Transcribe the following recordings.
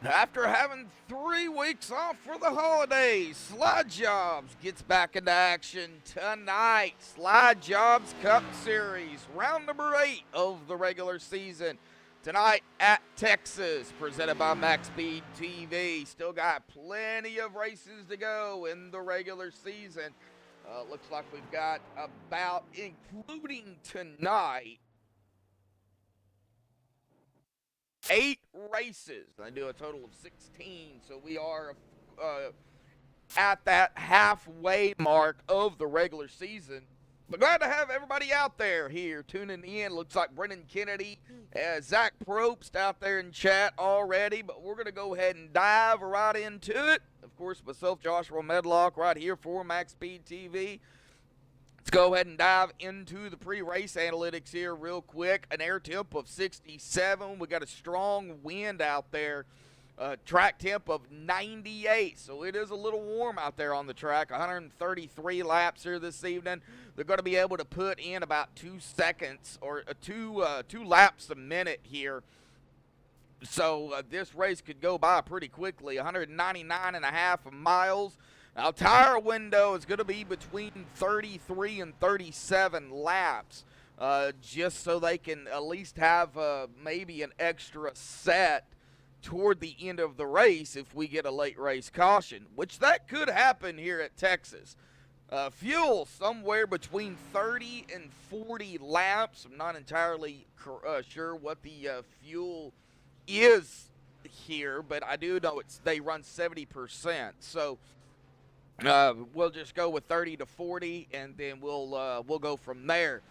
After having 3 weeks off for the holidays, Slide Jobs gets back into action tonight. Slide Jobs Cup Series, round number 8 of the regular season. Tonight at Texas, presented by MaxSpeedTV. Still got plenty of races to go in the regular season. Looks like we've got about, including tonight, 8 races. I do a total of 16, so we are at that halfway mark of the regular season. But glad to have everybody out there here tuning in. Looks like Brennan Kennedy, Zach Probst out there in chat already, but we're going to go ahead and dive right into it. Of course, myself, Joshua Medlock, right here for MaxSpeedTV. Let's go ahead and dive into the pre-race analytics here real quick. An air temp of 67. We got a strong wind out there. Track temp of 98, so it is a little warm out there on the track. 133 laps here this evening. They're going to be able to put in about 2 seconds or two laps a minute here. So this race could go by pretty quickly. 199.5 miles. Now, tire window is going to be between 33 and 37 laps, just so they can at least have maybe an extra set toward the end of the race if we get a late race caution, which that could happen here at Texas. Fuel somewhere between 30 and 40 laps. I'm not entirely sure what the fuel is here, but I do know they run 70%. So we'll just go with 30 to 40, and then we'll go from there.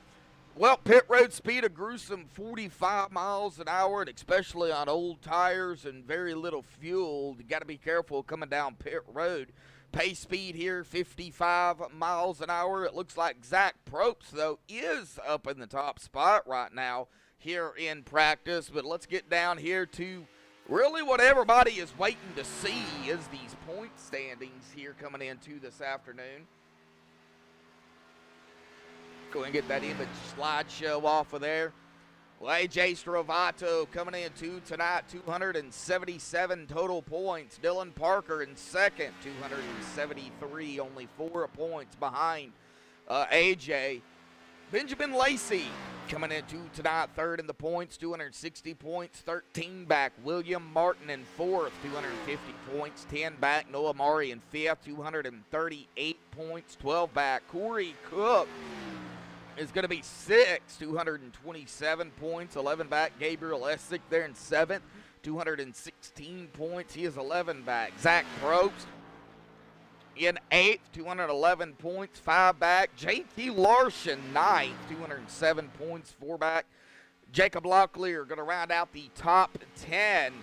Well, pit road speed, a gruesome 45 miles an hour, and especially on old tires and very little fuel. You got to be careful coming down pit road. Pace speed here, 55 miles an hour. It looks like Zach Probst, though, is up in the top spot right now here in practice. But let's get down here to really what everybody is waiting to see is these point standings here coming into this afternoon. Go ahead and get that image slideshow off of there. Well, AJ Stravato coming into tonight, 277 total points. Dylan Parker in second, 273, only 4 points behind AJ. Benjamin Lacey coming into tonight, third in the points, 260 points, 13 back. William Martin in fourth, 250 points, 10 back. Noah Murray in fifth, 238 points, 12 back. Corey Cook is going to be sixth, 227 points, 11 back. Gabriel Essick there in seventh, 216 points. He is 11 back. Zach Probst in eighth, 211 points, 5 back. J.T. Larson, ninth, 207 points, 4 back. Jacob Locklear going to round out the top 10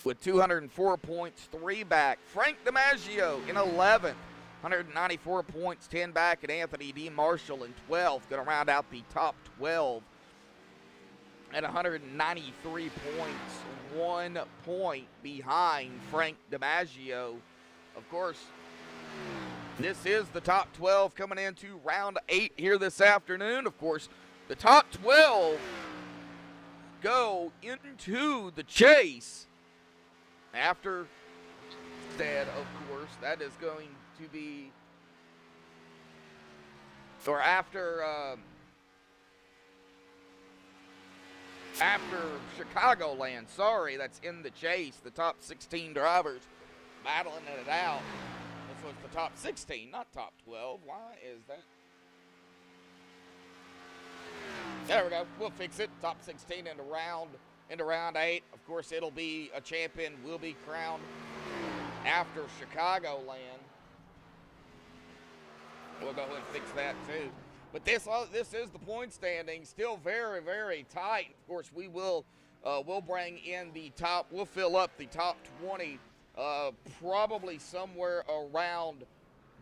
with 204 points, 3 back. Frank DiMaggio in 11th. 194 points, 10 back, and Anthony D. Marshall in 12th. Going to round out the top 12 at 193 points, 1 point behind Frank DiMaggio. Of course, this is the top 12 coming into round 8 here this afternoon. Of course, the top 12 go into the chase after instead, of course, that is going to be, or after Chicagoland, sorry, that's in the chase. The top 16 drivers battling it out. This was the top 16, not top 12. Why is that? There we go. We'll fix it. Top 16 into round 8. Of course, it'll be a champion will be crowned after Chicagoland. We'll go ahead and fix that too. But this is the point standing, still very, very tight. Of course, we will we'll bring in the top. We'll fill up the top 20, probably somewhere around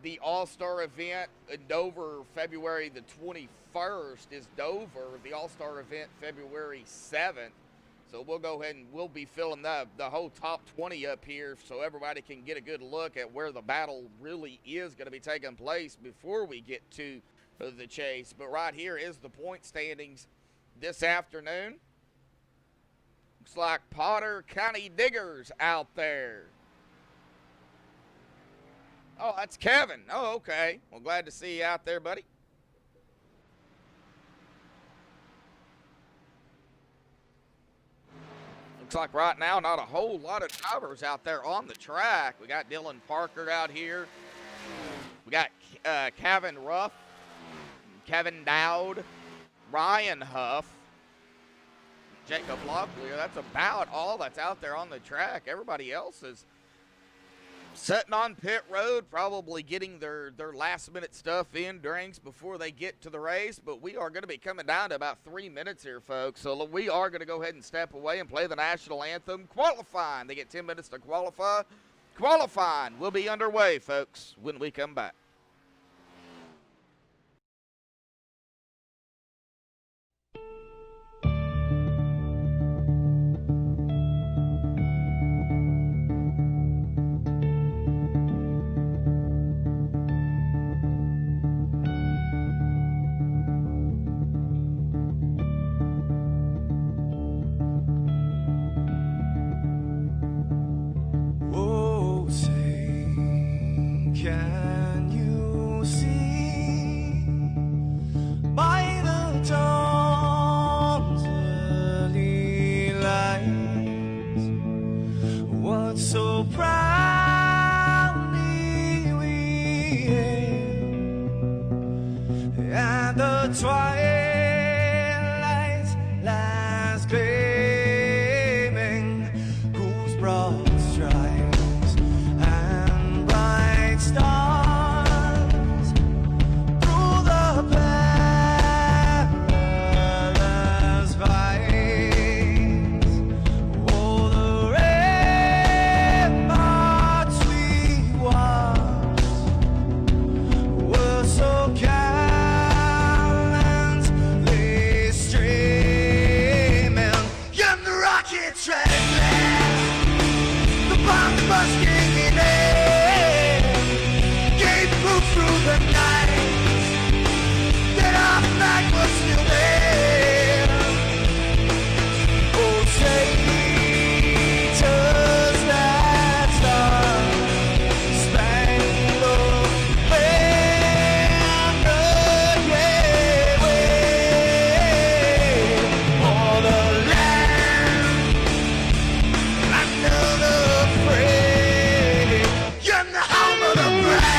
the All-Star event in Dover, February the 21st is Dover. The All-Star event February 7th. So we'll go ahead and we'll be filling the whole top 20 up here so everybody can get a good look at where the battle really is going to be taking place before we get to the chase. But right here is the point standings this afternoon. Looks like Potter County Diggers out there. Oh, that's Kevin. Oh, okay. Well, glad to see you out there, buddy. Looks like right now not a whole lot of drivers out there on the track. We got Dylan Parker out here. We got Kevin Ruff, Kevin Dowd, Ryan Huff, Jacob Locklear. That's about all that's out there on the track. Everybody else is sitting on pit road, probably getting their last-minute stuff in, drinks, before they get to the race. But we are going to be coming down to about 3 minutes here, folks. So we are going to go ahead and step away and play the national anthem. Qualifying. They get 10 minutes to qualify. Qualifying will be underway, folks, when we come back. Can you see by the dawn's early light what so proudly we hailed at the twilight's last gleaming, whose broad stripes and bright stars through the perilous fights, oh, the ramparts we watched were so gallantly streaming, and the rockets ran blast, the bombs bursting in air, gave proof through the night that our flag was still there. Oh, Satan's that star-spangled banner, yeah, wave for the land under the frame, you're the home of the brave.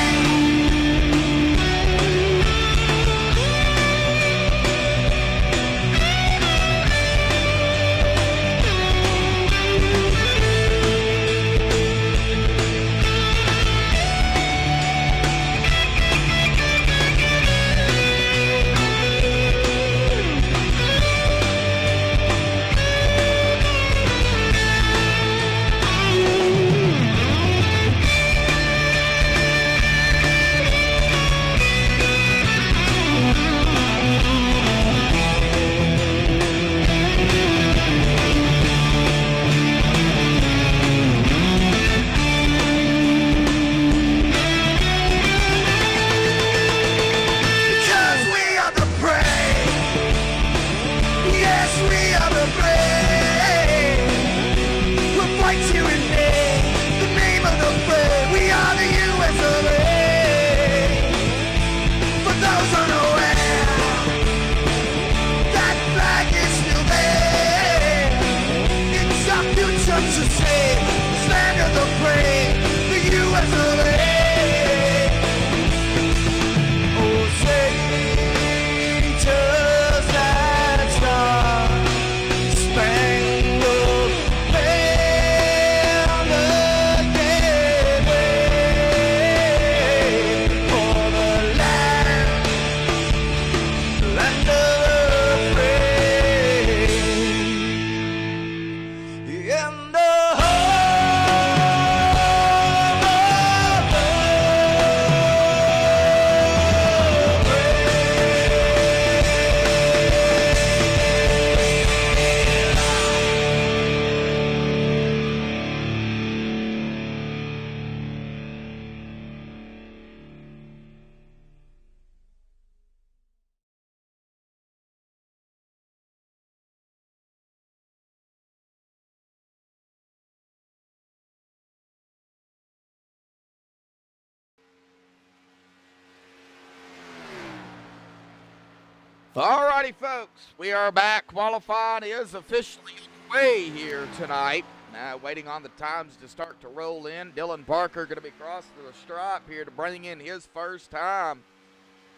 Alrighty, folks, we are back. Qualifying is officially away here tonight. Now, waiting on the times to start to roll in. Dylan Parker going to be crossing the stripe here to bring in his first time.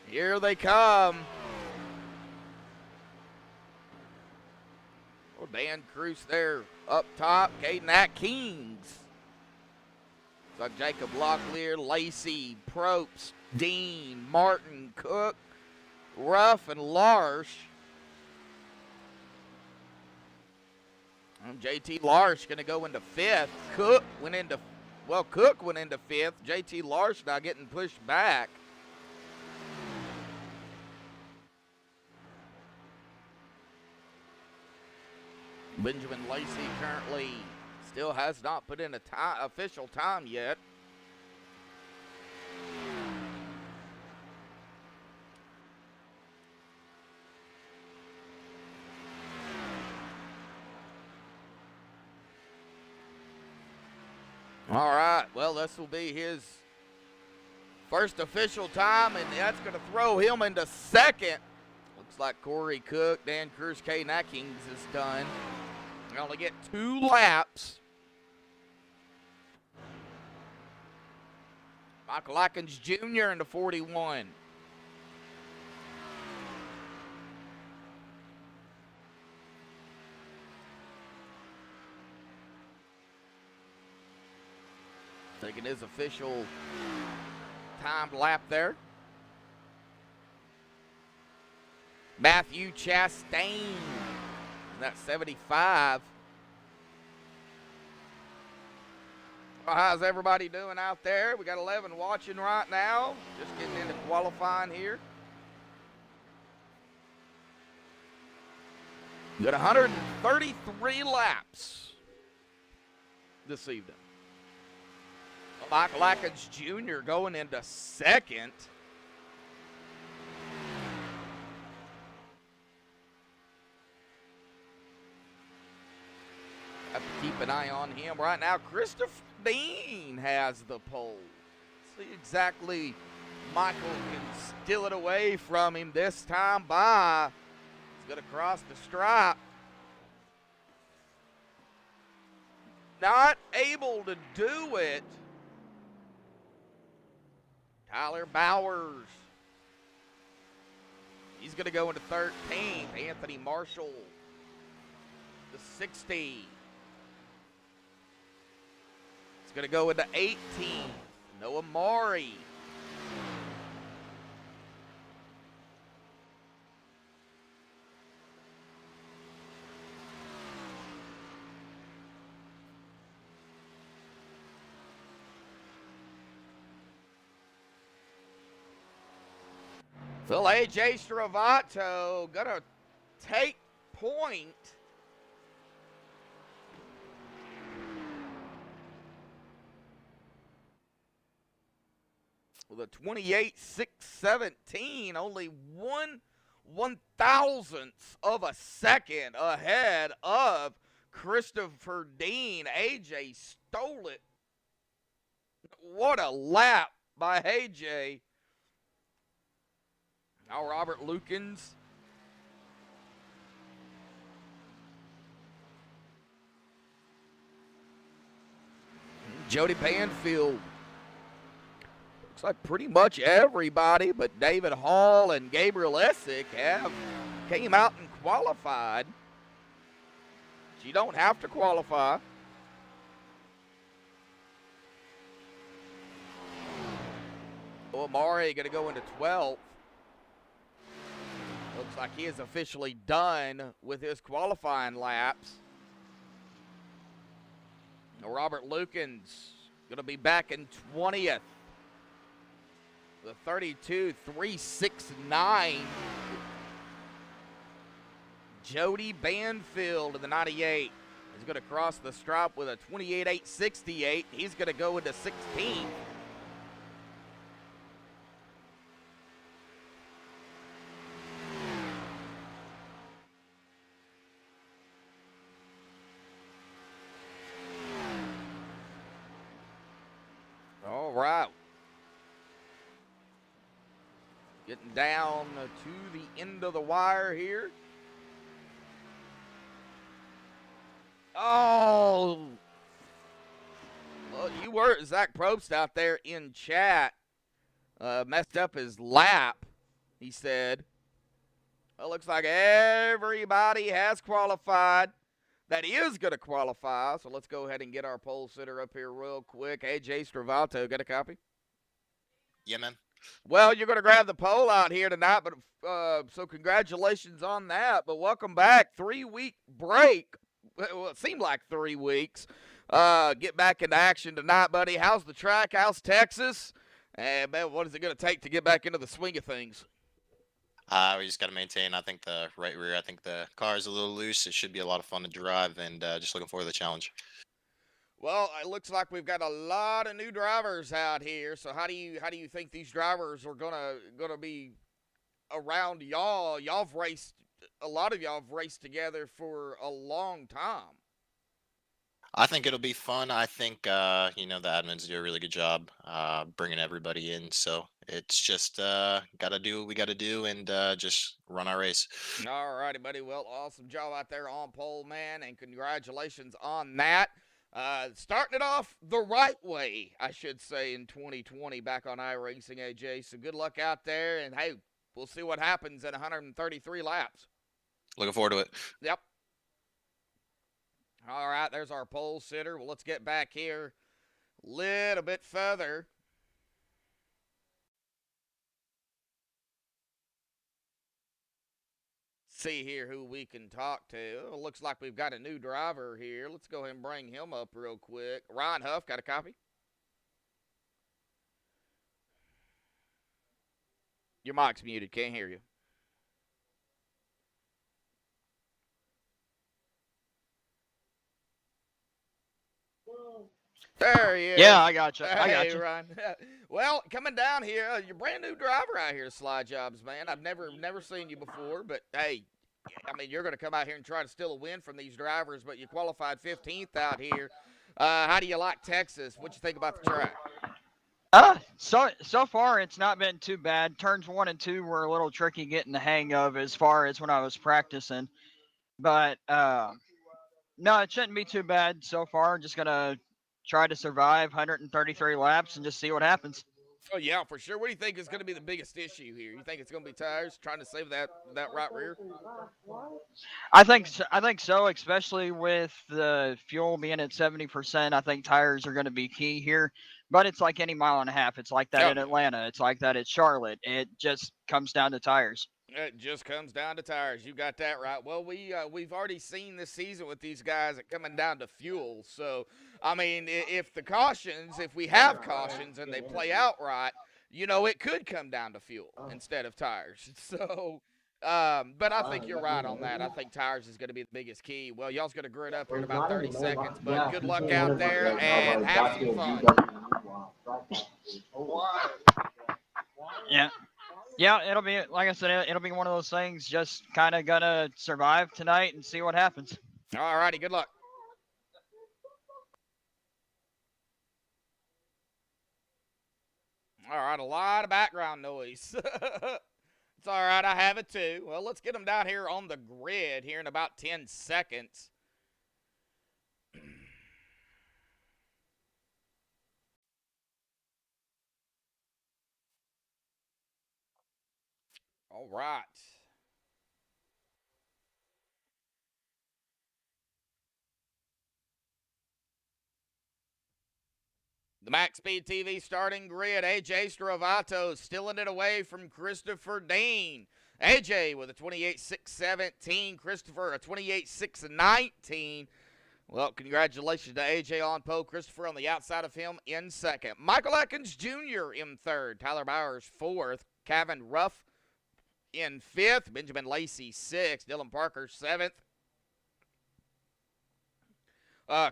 Here they come. Oh, Dan Cruz there up top. Caden Atkins. Like Jacob Locklear, Lacey, Probst, Dean, Martin, Cook, Ruff, and Larsh. JT Larsh going to go into fifth. Cook went into fifth. JT Larsh now getting pushed back. Benjamin Lacey currently still has not put in a official time yet. All right, well, this will be his first official time, and that's going to throw him into second. Looks like Corey Cook, Dan Cruz, Caden Atkins is done. They only get 2 laps. Michael Atkins Jr. into 41. Taking his official timed lap there. Matthew Chastain, that's 75. Well, how's everybody doing out there? We got 11 watching right now. Just getting into qualifying here. We got 133 laps this evening. Michael Atkins Jr. going into second. Have to keep an eye on him right now. Christopher Dean has the pole. See exactly Michael can steal it away from him this time by. He's going to cross the stripe. Not able to do it. Tyler Bowers. He's going to go into 13th. Anthony Marshall, the 60. He's going to go into 18th. Noah Maury. Well, AJ Stravato gonna take point. With a 28.617, only 1/1000th of a second ahead of Christopher Dean. AJ stole it. What a lap by AJ. Now Robert Lukens. Jody Banfield. Looks like pretty much everybody but David Hall and Gabriel Essick came out and qualified. You don't have to qualify. Amari going to go into 12th. Looks like he is officially done with his qualifying laps. Robert Lukens going to be back in 20th. The 32.369. Jody Banfield in the 98 is going to cross the stripe with a 28.868. He's going to go into 16th. All right. Getting down to the end of the wire here. Oh, well, you were Zach Probst out there in chat. Messed up his lap, he said. Well, looks like everybody has qualified that is going to qualify. So let's go ahead and get our pole sitter up here real quick. AJ Stravato, got a copy? Yeah, man. Well, you're going to grab the pole out here tonight, but so congratulations on that. But welcome back. 3-week break. Well, it seemed like 3 weeks. Get back into action tonight, buddy. How's the track? How's Texas? And, man, what is it going to take to get back into the swing of things? We just got to maintain, I think, the right rear. I think the car is a little loose. It should be a lot of fun to drive, and just looking forward to the challenge. Well, it looks like we've got a lot of new drivers out here. So how do you think these drivers are gonna be around y'all? A lot of y'all have raced together for a long time. I think it'll be fun. I think the admins do a really good job bringing everybody in. So it's just gotta do what we gotta do and just run our race. All righty, buddy. Well, awesome job out there on pole, man, and congratulations on that. Starting it off the right way, I should say, in 2020 back on iRacing, AJ. So good luck out there, and hey, we'll see what happens in 133 laps. Looking forward to it. Yep. All right, there's our pole sitter. Well, let's get back here a little bit further. See here who we can talk to. It looks like we've got a new driver here. Let's go ahead and bring him up real quick. Ryan Huff, got a copy? Your mic's muted. Can't hear you. There he is. Yeah, I got you. Hey, Ryan. Well, coming down here, you're a brand new driver out here at Slide Jobs, man. I've never seen you before, but hey, I mean, you're going to come out here and try to steal a win from these drivers, but you qualified 15th out here. How do you like Texas? What you think about the track? So far it's not been too bad. Turns 1 and 2 were a little tricky getting the hang of as far as when I was practicing, but no, it shouldn't be too bad so far. Just gonna try to survive 133 laps and just see what happens. Oh yeah, for sure. What do you think is going to be the biggest issue here? You think it's going to be tires, trying to save that right rear? I think so, especially with the fuel being at 70%. I think tires are going to be key here. But it's like any mile and a half. It's like that Yep. in Atlanta. It's like that at Charlotte. It just comes down to tires. It just comes down to tires. You got that right. Well, we've already seen this season with these guys it coming down to fuel. So, I mean, if we have cautions and they play out right, it could come down to fuel instead of tires. So, but I think you're right on that. I think tires is going to be the biggest key. Well, y'all's going to grid up here in about 30 seconds, but good luck out there and have some fun. Yeah, it'll be, like I said, it'll be one of those things, just kind of gonna survive tonight and see what happens. All righty, good luck. All right, a lot of background noise. It's all right, I have it too. Well, let's get them down here on the grid here in about 10 seconds. All right. The MaxSpeedTV starting grid. AJ Stravato stealing it away from Christopher Dean. AJ with a 28.617. Christopher a 28.619. Well, congratulations to AJ on pole. Christopher on the outside of him in second. Michael Atkins Jr. in third. Tyler Bowers fourth. Kevin Ruff in fifth. Benjamin Lacey sixth. Dylan Parker seventh.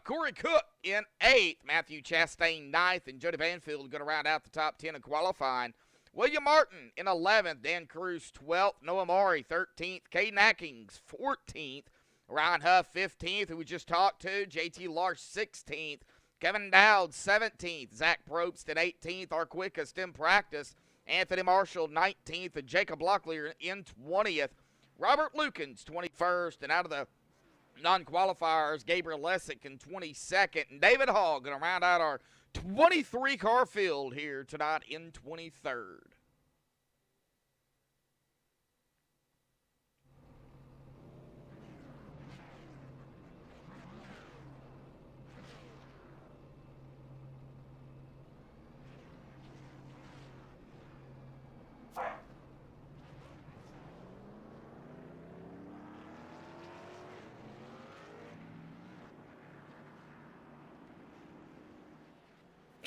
Corey Cook in eighth. Matthew Chastain ninth. And Jody Banfield going to round out the top 10 in qualifying. William Martin in 11th. Dan Cruz 12th. Noah Maury 13th. Caden Atkins 14th. Ryan Huff 15th, who we just talked to. JT Larsh 16th. Kevin Dowd 17th. Zach Probst at 18th, our quickest in practice. Anthony Marshall 19th, and Jacob Locklear in 20th. Robert Lukens 21st, and out of the non-qualifiers, Gabriel Lessick in 22nd, and David Hall going to round out our 23-car field here tonight in 23rd.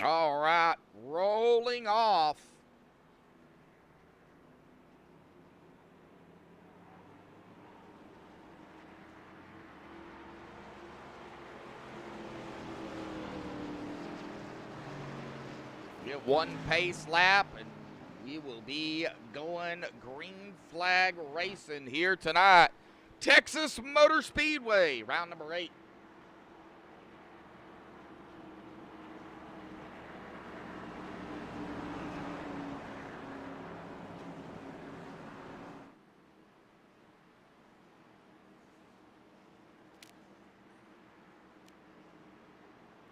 All right, rolling off. Get one pace lap, and we will be going green flag racing here tonight. Texas Motor Speedway, round number 8.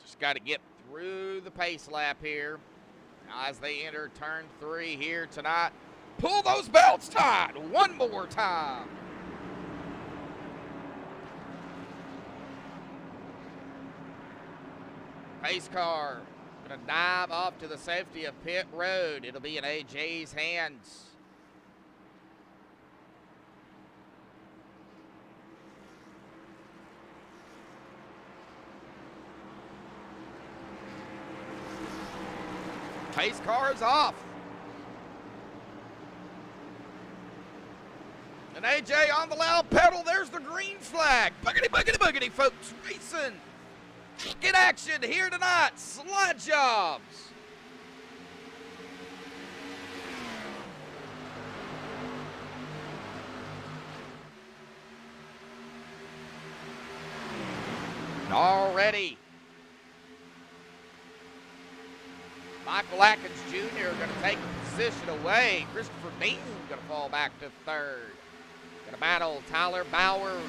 Just got to get through the pace lap here as they enter turn 3 here tonight. Pull those belts tight one more time. Pace car gonna dive off to the safety of pit road. It'll be in AJ's hands. Pace car is off. And AJ on the loud pedal. There's the green flag. Boogity, boogity, boogity, folks. Racing. Get action here tonight. Slide jobs. Already. Michael Atkins Jr. going to take the position away. Christopher Dean going to fall back to 3rd. Going to battle Tyler Bowers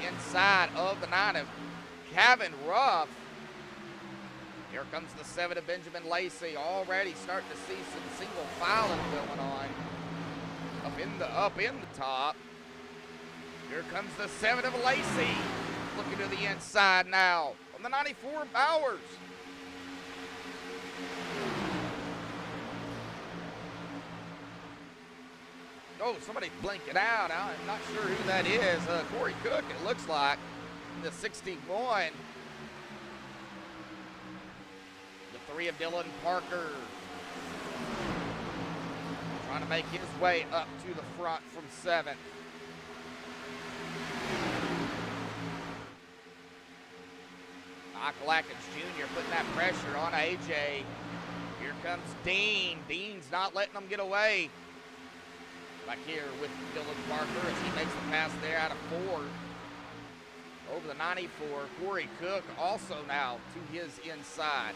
inside of the 9 of Kevin Ruff. Here comes the 7 of Benjamin Lacey. Already starting to see some single filing going on up in the top. Here comes the 7 of Lacey. Looking to the inside now. On the 94 Bowers. Oh, somebody blinking out. I'm not sure who that is. Corey Cook, it looks like. The 61. The 3 of Dylan Parker. Trying to make his way up to the front from 7th. Michael Atkins Jr. putting that pressure on AJ. Here comes Dean. Dean's not letting them get away. Back here with Dylan Parker as he makes the pass there out of 4. Over the 94, Corey Cook also now to his inside.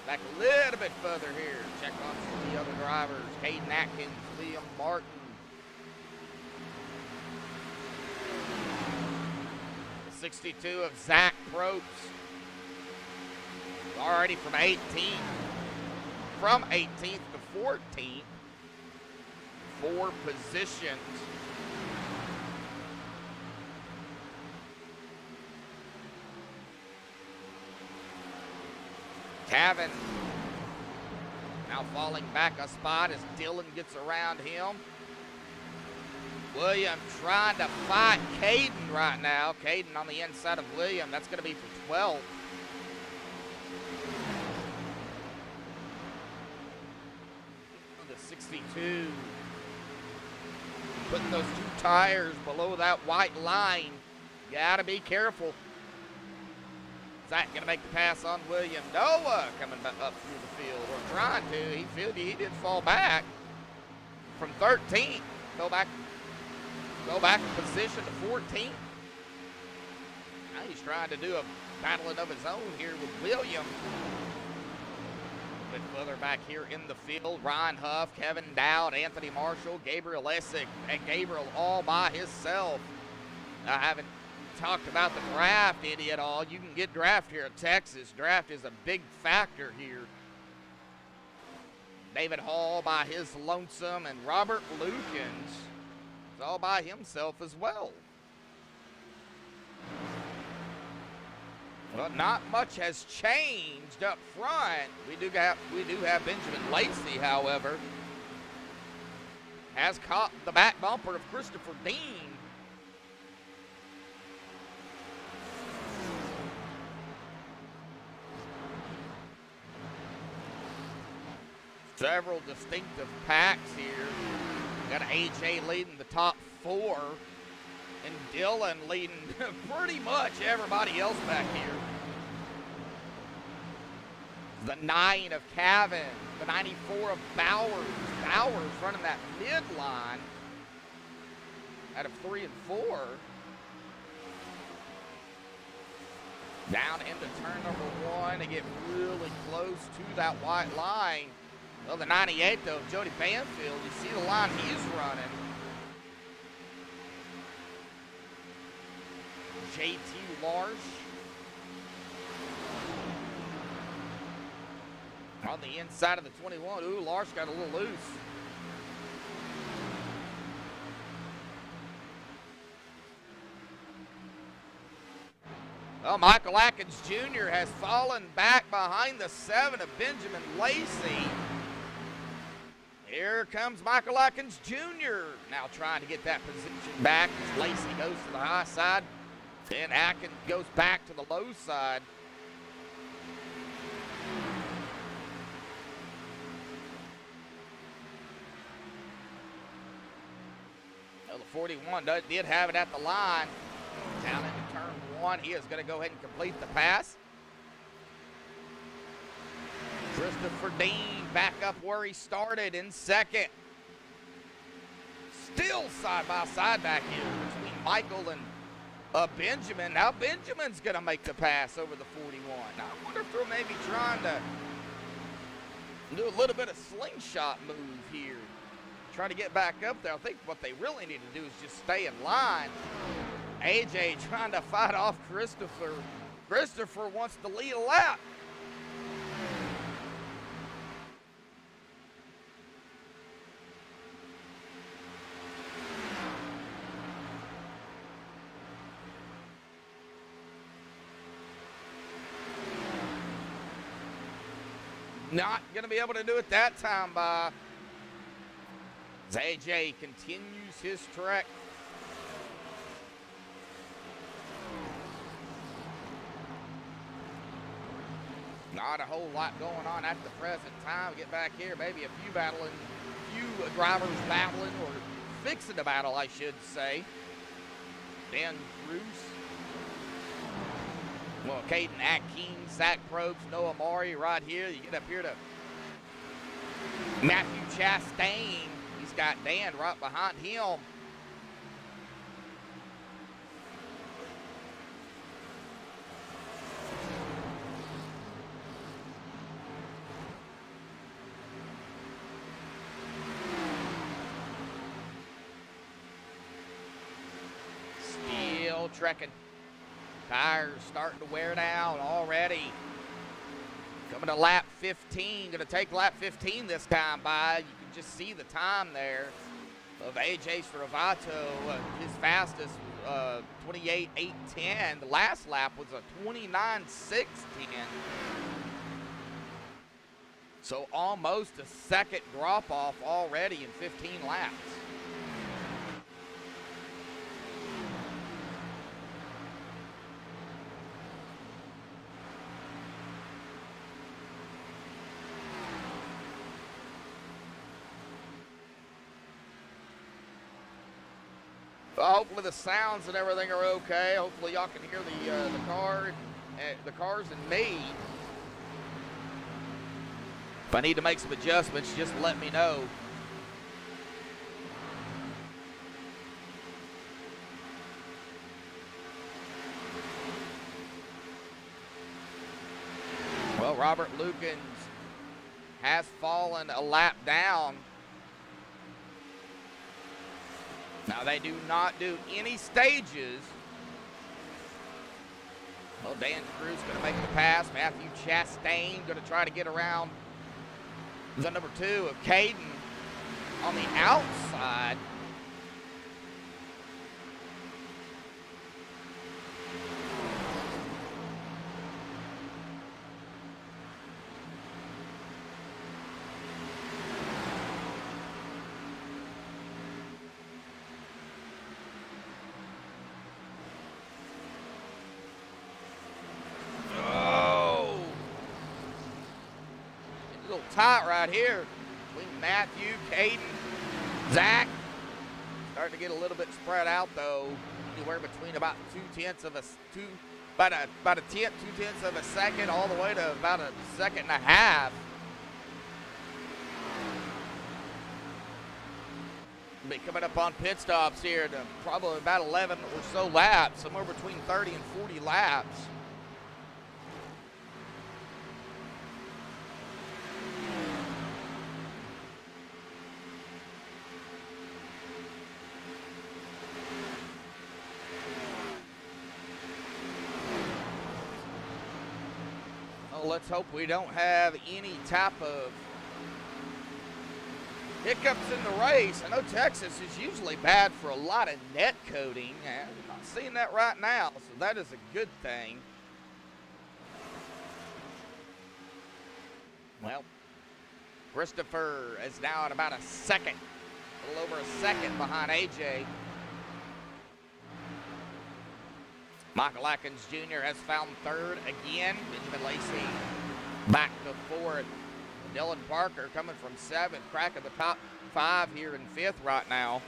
Back a little bit further here. Check on some of the other drivers. Caden Atkins, Liam Martin. The 62 of Zach Probst. Already from 18th. From 18th to 14th. 4 positions. Cavan now falling back a spot as Dylan gets around him. William trying to fight Caden right now. Caden on the inside of William. That's going to be for 12th. The 62. Putting those 2 tires below that white line. You gotta be careful. Zach gonna make the pass on William. Noah coming back up through the field, or trying to. He did fall back from 13th. Go back a position to 14th. Now he's trying to do a battling of his own here with William. bit further back here in the field, Ryan Huff, Kevin Dowd, Anthony Marshall, Gabriel Essick, and Gabriel all by himself. I haven't talked about the draft any at all. You can get draft here at Texas. Draft is a big factor here. David Hall by his lonesome, and Robert Lukens is all by himself as well. Well, not much has changed up front. We do have Benjamin Lacey, however, has caught the back bumper of Christopher Dean. Several distinctive packs here. Got AJ leading the top 4. And Dylan leading pretty much everybody else back here. The 9 of Cavan, the 94 of Bowers. Bowers running that midline out of 3 and 4. Down into turn number 1 to get really close to that white line. Well, the 98 though, Jody Banfield, you see the line he's running. JT Larsh on the inside of the 21. Ooh, Larsh got a little loose. Well, Michael Atkins Jr. has fallen back behind the 7 of Benjamin Lacey. Here comes Michael Atkins Jr. now trying to get that position back as Lacey goes to the high side. Then Atkins goes back to the low side. Well, the 41 did have it at the line. Down into turn 1. He is going to go ahead and complete the pass. Christopher Dean back up where he started in second. Still side by side back here between Michael and Benjamin. Now Benjamin's going to make the pass over the 41. Now I wonder if they're maybe trying to do a little bit of slingshot move here. Trying to get back up there. I think what they really need to do is just stay in line. AJ trying to fight off Christopher. Christopher wants to lead a lap. Not going to be able to do it that time by as AJ continues his trek. Not a whole lot going on at the present time. Get back here, maybe a few drivers battling or fixing the battle, I should say. Ben Cruz. Well, Caden Atkins, Zach Probst, Noah Maury right here. You get up here to Matthew Chastain. He's got Dan right behind him. Still trekking. Tires starting to wear down already. Coming to lap 15. Going to take lap 15 this time by. You can just see the time there of AJ Stravato. His fastest 28.810. The last lap was a 29.610. So almost a second drop off already in 15 laps. Hopefully the sounds and everything are okay. Hopefully y'all can hear the cars and me. If I need to make some adjustments, just let me know. Well, Robert Lukens has fallen a lap down. Now they do not do any stages. Well, Dan Cruz going to make the pass. Matthew Chastain going to try to get around the number 2 of Caden on the outside. Tight right here between Matthew, Caden, Zach. Starting to get a little bit spread out though. Anywhere between about about a tenth, 2/10 of a second, all the way to about a second and a half. Be coming up on pit stops here to probably about 11 or so laps, somewhere between 30 and 40 laps. Let's hope we don't have any type of hiccups in the race. I know Texas is usually bad for a lot of net coating. I'm not seeing that right now, so that is a good thing. Well, Christopher is now at about a second, a little over a second behind AJ. Michael Atkins Jr. has found third again. Benjamin Lacey back to fourth. Dylan Parker coming from seventh, cracking the top 5 here in 5th right now.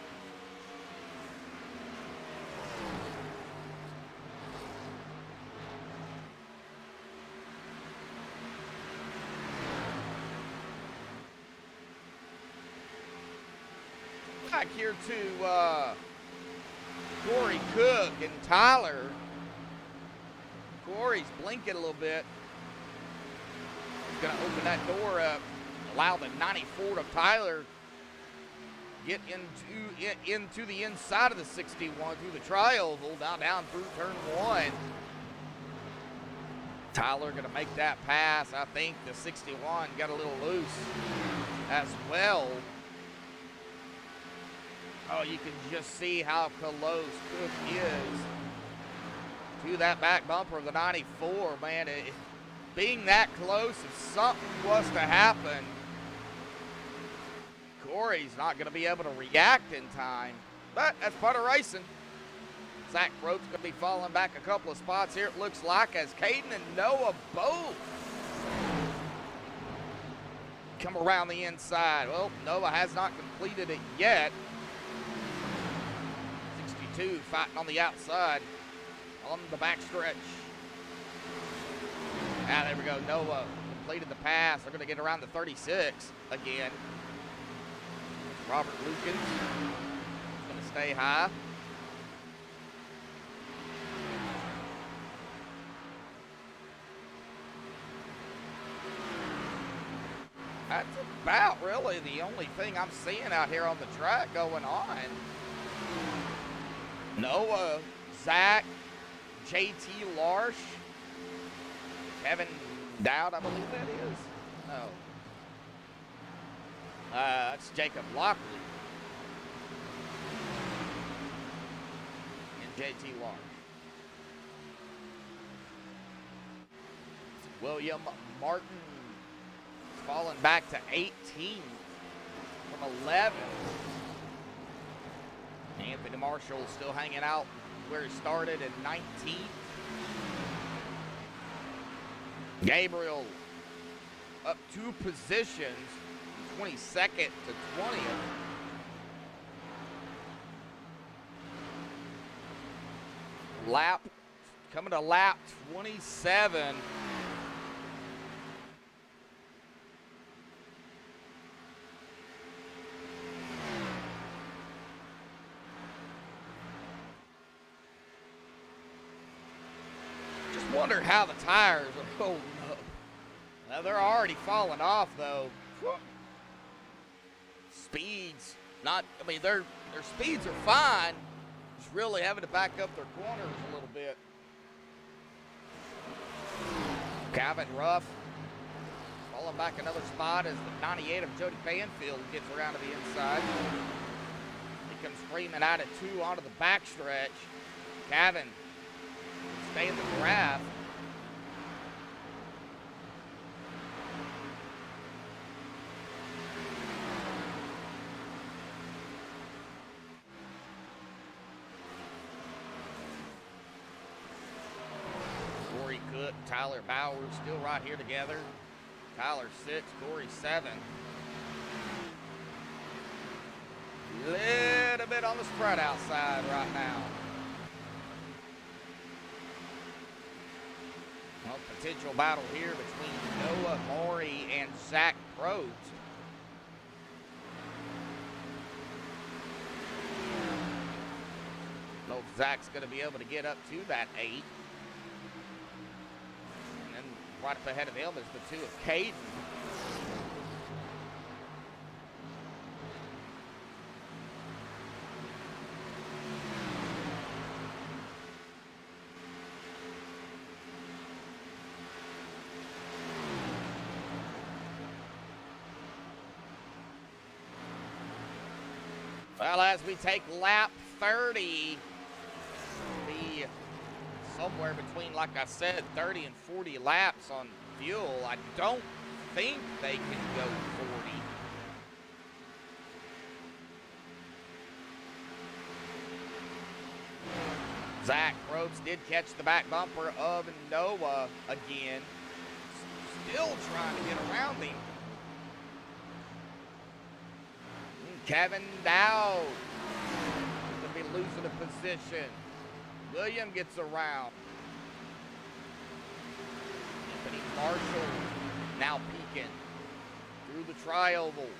Back here to Corey Cook and Tyler. Corey's blinking a little bit. He's going to open that door up, allow the 94 of Tyler get into the inside of the 61 through the tri-oval, down through turn 1. Tyler going to make that pass. I think the 61 got a little loose as well. Oh, you can just see how close Cook is to that back bumper of the 94, man. Being that close, if something was to happen, Corey's not going to be able to react in time. But that's part of racing. Zach Throat's going to be falling back a couple of spots here, it looks like, as Caden and Noah both come around the inside. Well, Noah has not completed it yet. 62 fighting on the outside on the back stretch. Ah, there we go. Noah completed the pass. They're going to get around the 36 again. Robert Lukens going to stay high. That's about really the only thing I'm seeing out here on the track going on. Noah, Zach, JT Larsh, Kevin Dowd, I believe that is. No. That's Jacob Lockley. And JT Larsh. William Martin falling back to 18 from 11. Anthony Marshall still hanging out where he started in 19th. Gabriel up 2 positions, 22nd to 20th. Coming to lap 27. Wonder how the tires are holding up. Now they're already falling off though. Speeds, not, I mean, their speeds are fine. Just really having to back up their corners a little bit. Calvin Ruff falling back another spot as the 98 of Jody Banfield gets around to the inside. He comes screaming out at 2 onto the backstretch. Calvin stay in the graph. Corey Cook, Tyler Bowers still right here together. Tyler 6, Corey 7. Little bit on the spread outside right now. Well, potential battle here between Noah Maury and Zach Probst. Know if Zach's going to be able to get up to that 8. And then right up ahead of them is the 2 of Caden. Well, as we take lap 30, be somewhere between, like I said, 30 and 40 laps on fuel. I don't think they can go 40. Zach Probst did catch the back bumper of Noah again. Still trying to get around him. Kevin Dowd going to be losing a position. William gets around. Anthony Marshall now peeking through the tri-oval.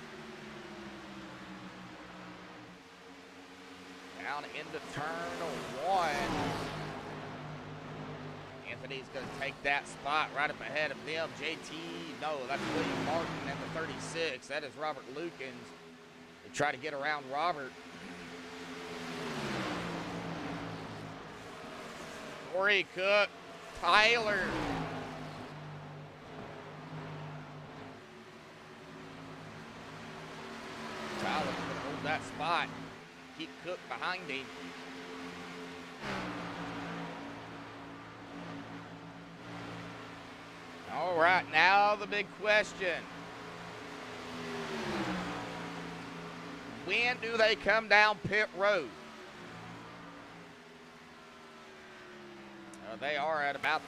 Down into turn 1. Anthony's going to take that spot right up ahead of them. No, that's William Martin and the 36. That is Robert Lukens. Try to get around Robert. Corey Cook, Tyler. Tyler's going to hold that spot. Keep Cook behind him. All right, now the big question. When do they come down pit road? They are at about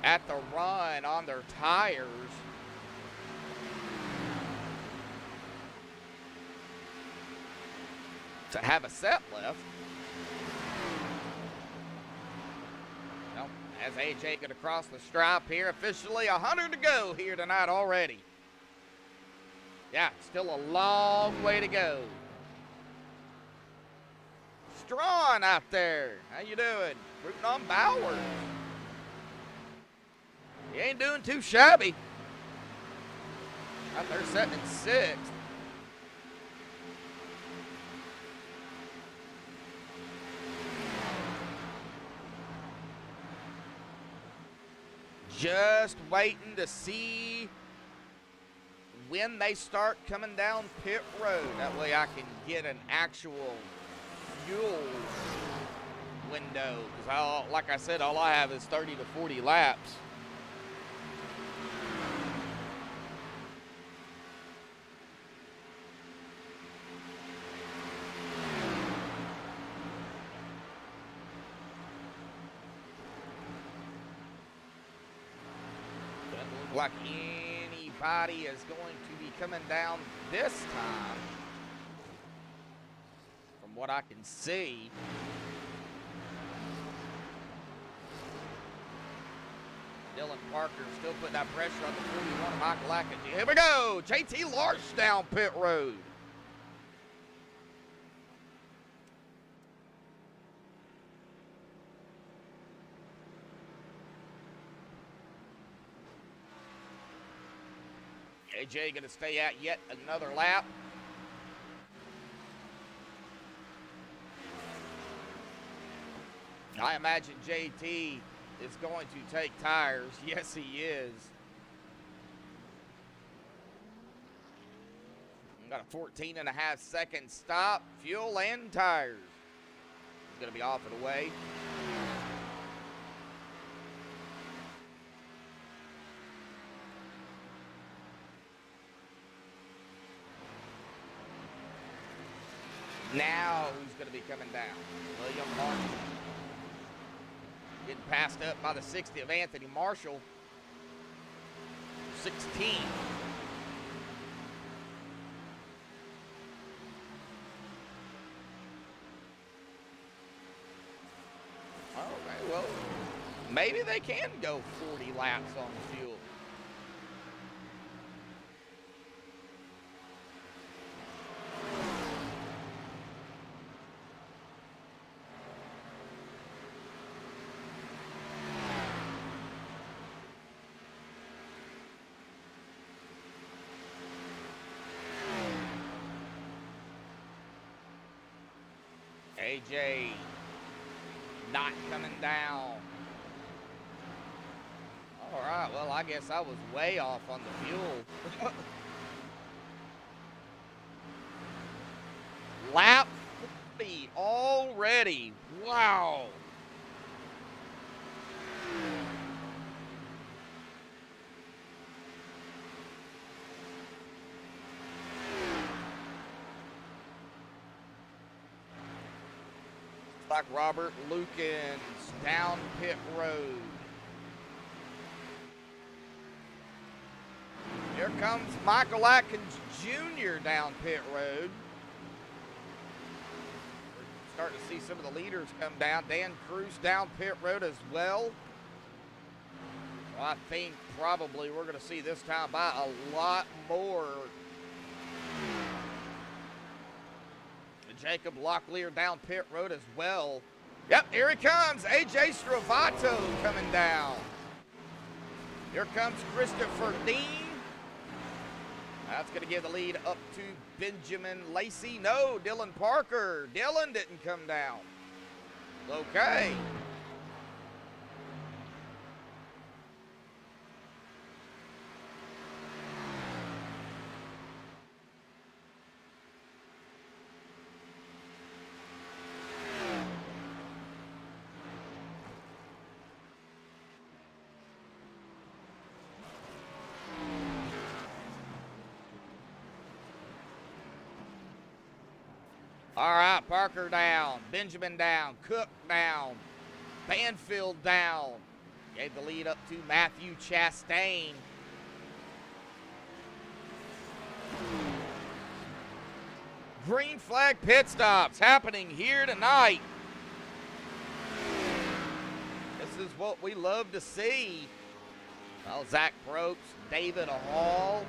at the run on their tires. To have a set left. Well, as AJ going to cross the stripe here, officially 100 to go here tonight already. Yeah, still a long way to go. Strawn out there. How you doing? Rooting on Bowers. He ain't doing too shabby. Out there sitting in 6th. Just waiting to see when they start coming down pit road. That way I can get an actual fuel window. Because like I said, all I have is 30 to 40 laps. Doesn't look like anybody is going to be coming down this time, from what I can see. Dylan Parker still putting that pressure on the 41 of Michael Ackett. Here we go. JT Larsh down pit road. AJ going to stay at yet another lap. I imagine JT is going to take tires. Yes, he is. Got a 14.5-second stop. Fuel and tires. He's going to be off and away. Now who's going to be coming down? William Marshall. Getting passed up by the 60 of Anthony Marshall. 16. Okay, well, maybe they can go 40 laps on fuel. AJ not coming down. All right, well, I guess I was way off on the fuel. Lap 40 already. Wow. Like Robert Lukens down pit road. Here comes Michael Atkins Jr. down pit road. We're starting to see some of the leaders come down. Dan Cruz down pit road as well. So I think probably we're going to see this time by a lot more. Jacob Locklear down pit road as well. Yep, here he comes. AJ Stravato coming down. Here comes Christopher Dean. That's going to give the lead up to Benjamin Lacey. No, Dylan Parker. Dylan didn't come down. Okay. All right, Parker down, Benjamin down, Cook down, Banfield down. Gave the lead up to Matthew Chastain. Green flag pit stops happening here tonight. This is what we love to see. Well, Zach Probst, David Hall.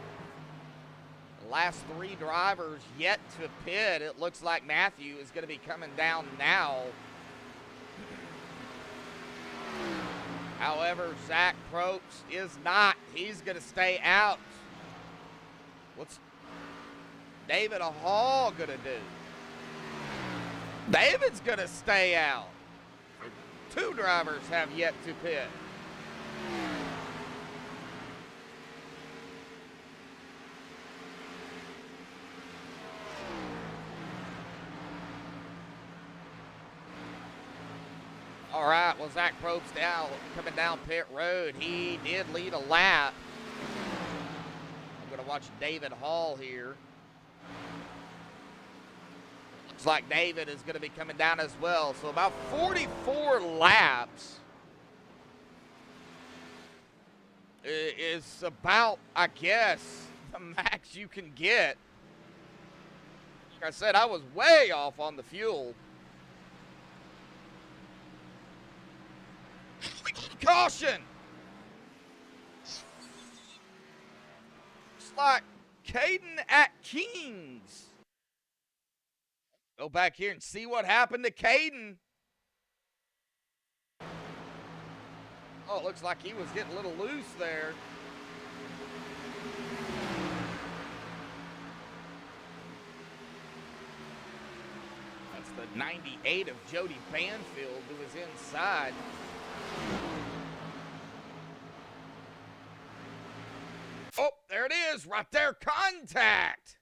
Last three drivers yet to pit. It looks like Matthew is going to be coming down now. However, Zach Probst is not. He's going to stay out. What's David Hall going to do? David's going to stay out. Two drivers have yet to pit. All right, well, Zach Probst coming down pit road. He did lead a lap. I'm going to watch David Hall here. Looks like David is going to be coming down as well. So about 44 laps is about, I guess, the max you can get. Like I said, I was way off on the fuel. Caution! Looks like Caden Atkins. Go back here and see what happened to Caden. Oh, it looks like he was getting a little loose there. 98 of Jody Banfield, who is inside. Oh, there it is, right there, contact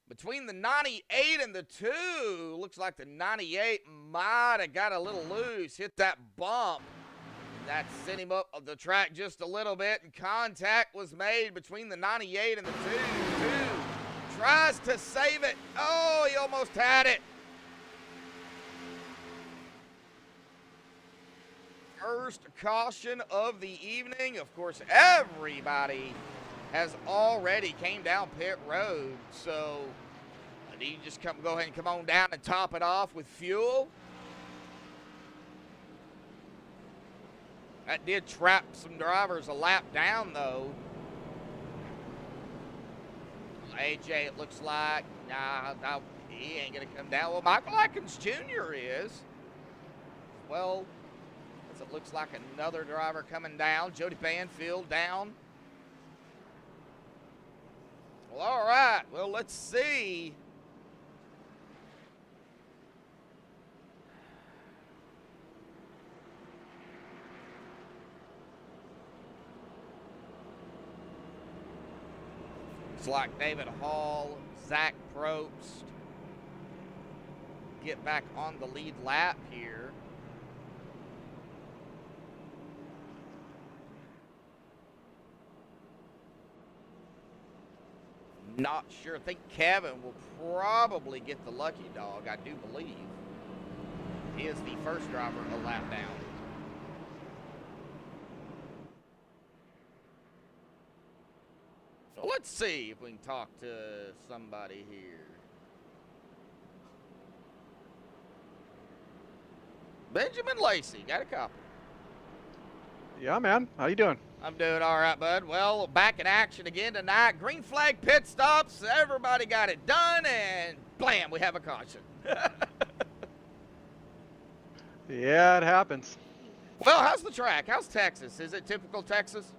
between the 98 and the 2. Looks like the 98 might have got a little loose, hit that bump. That sent him up the track just a little bit, and contact was made between the 98 and the 2. 2 tries to save it. Oh, he almost had it. First caution of the evening. Of course, everybody has already came down pit road, so you just go ahead and come on down and top it off with fuel. That did trap some drivers a lap down, though. AJ, it looks like, nah, he ain't going to come down. Well, Michael Atkins Jr. is. Well, it looks like another driver coming down. Jody Banfield down. Well, all right. Well, let's see. Looks like David Hall, Zach Probst get back on the lead lap here. Not sure. I think Kevin will probably get the lucky dog, I do believe. He is the first driver a lap down. So let's see if we can talk to somebody here. Benjamin Lacey, got a copy. Yeah, man. How you doing? I'm doing all right, bud. Well, back in action again tonight. Green flag pit stops. Everybody got it done, and blam, we have a caution. Yeah, it happens. Well, how's the track? How's Texas? Is it typical Texas?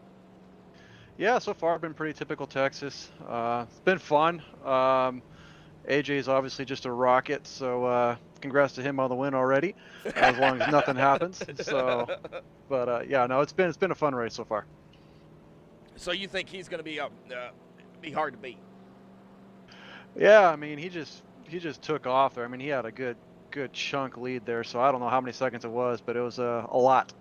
Yeah, so far been pretty typical Texas. It's been fun. AJ's obviously just a rocket, so congrats to him on the win already. As long as nothing happens. So, but yeah, no, it's been a fun race so far. So you think he's going to be hard to beat? Yeah, I mean he just took off there. I mean he had a good chunk lead there. So I don't know how many seconds it was, but it was a lot.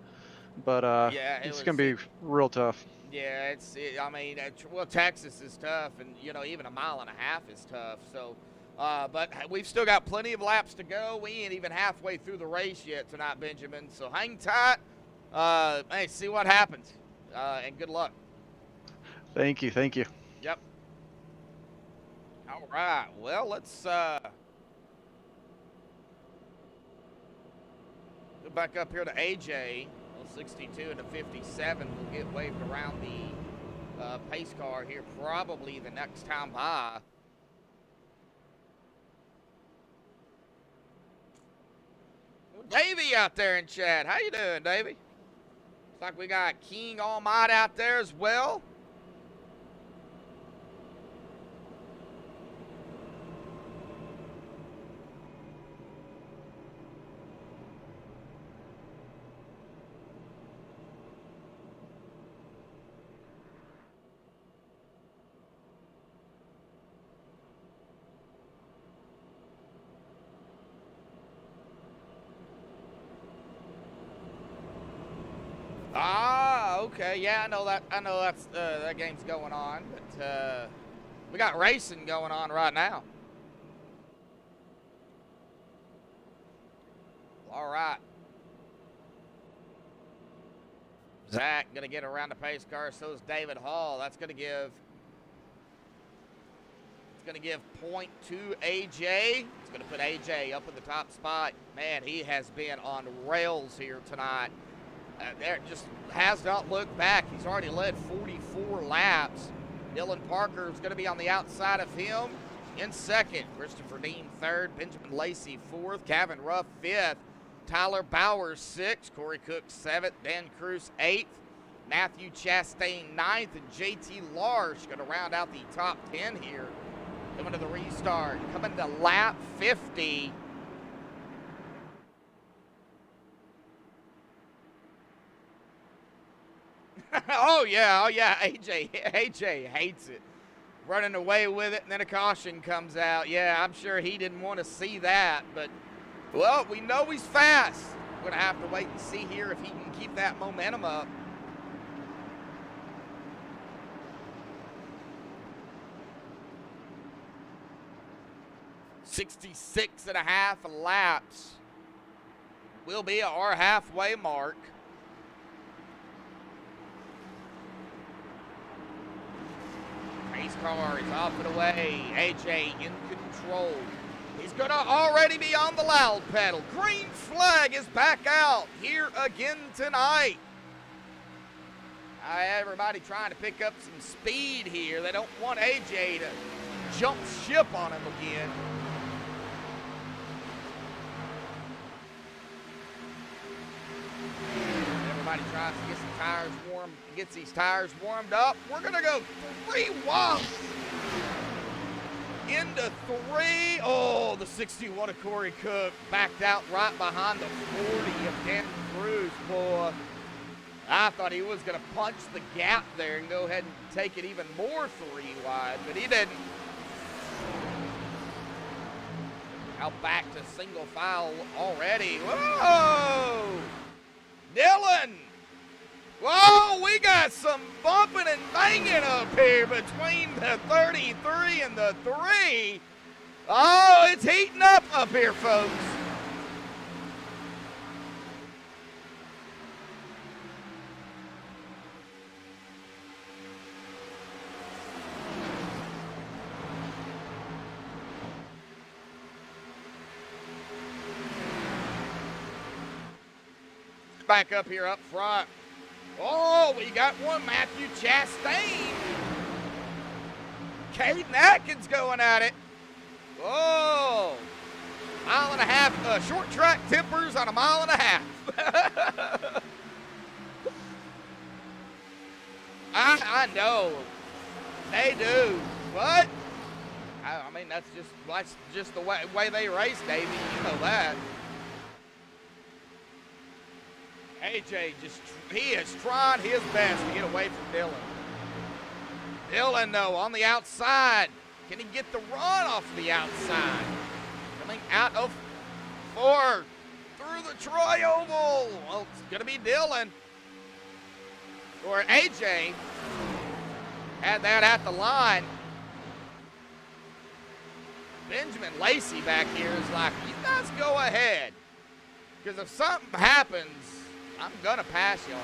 But yeah, it's going to be real tough. Yeah, I mean, well, Texas is tough, and even a mile and a half is tough. So, but we've still got plenty of laps to go. We ain't even halfway through the race yet tonight, Benjamin. So hang tight. Hey, see what happens, and good luck. Thank you. Yep. All right. Well, let's go back up here to AJ. 62 and a 57 will get waved around the pace car here probably the next time by. Davey out there in chat. How you doing, Davey? Looks like we got King All Might out there as well. Ah, okay. Yeah, I know that's that game's going on, but we got racing going on right now. All right. Zach gonna get around the pace car. So is David Hall. That's gonna give. It's gonna give point to AJ. It's gonna put AJ up in the top spot. Man, he has been on rails here tonight. There just has not looked back. He's already led 44 laps. Dylan Parker is going to be on the outside of him in second. Christopher Dean third. Benjamin Lacey fourth. Kevin Ruff fifth. Tyler Bowers sixth. Corey Cook seventh. Dan Cruz eighth. Matthew Chastain ninth. And JT Larsh going to round out the top 10 here. Coming to the restart. Coming to lap 50. Oh yeah, AJ hates it. Running away with it, and then a caution comes out. Yeah, I'm sure he didn't want to see that, but, well, we know he's fast. We're going to have to wait and see here if he can keep that momentum up. .66.5 laps will be our halfway mark. Race car is off and away. AJ in control. He's going to already be on the loud pedal. Green flag is back out here again tonight. Everybody trying to pick up some speed here. They don't want AJ to jump ship on him again. Everybody tries to get some tires warm, gets these tires warmed up. We're going to go 3 whomps into 3. Oh, the 61 of Corey Cook backed out right behind the 40 of Dan Cruz, boy. I thought he was going to punch the gap there and go ahead and take it even more 3 wide, but he didn't. Now back to single file already. Whoa! Dylan! Whoa, we got some bumping and banging up here between the 33 and the 3. Oh, it's heating up here, folks. Back up here up front. Oh, we got one Matthew Chastain. Caden Atkins going at it. Oh, 1.5 short track tippers on 1.5 miles. I know. They do. What? I mean, that's just the way they race, Davey. You know that. AJ he is trying his best to get away from Dylan. Dylan, though, on the outside. Can he get the run off the outside? Coming out of 4 through the Troy Oval. Well, it's going to be Dylan. Or AJ had that at the line. Benjamin Lacey back here is like, you guys go ahead. Because if something happens, I'm going to pass y'all.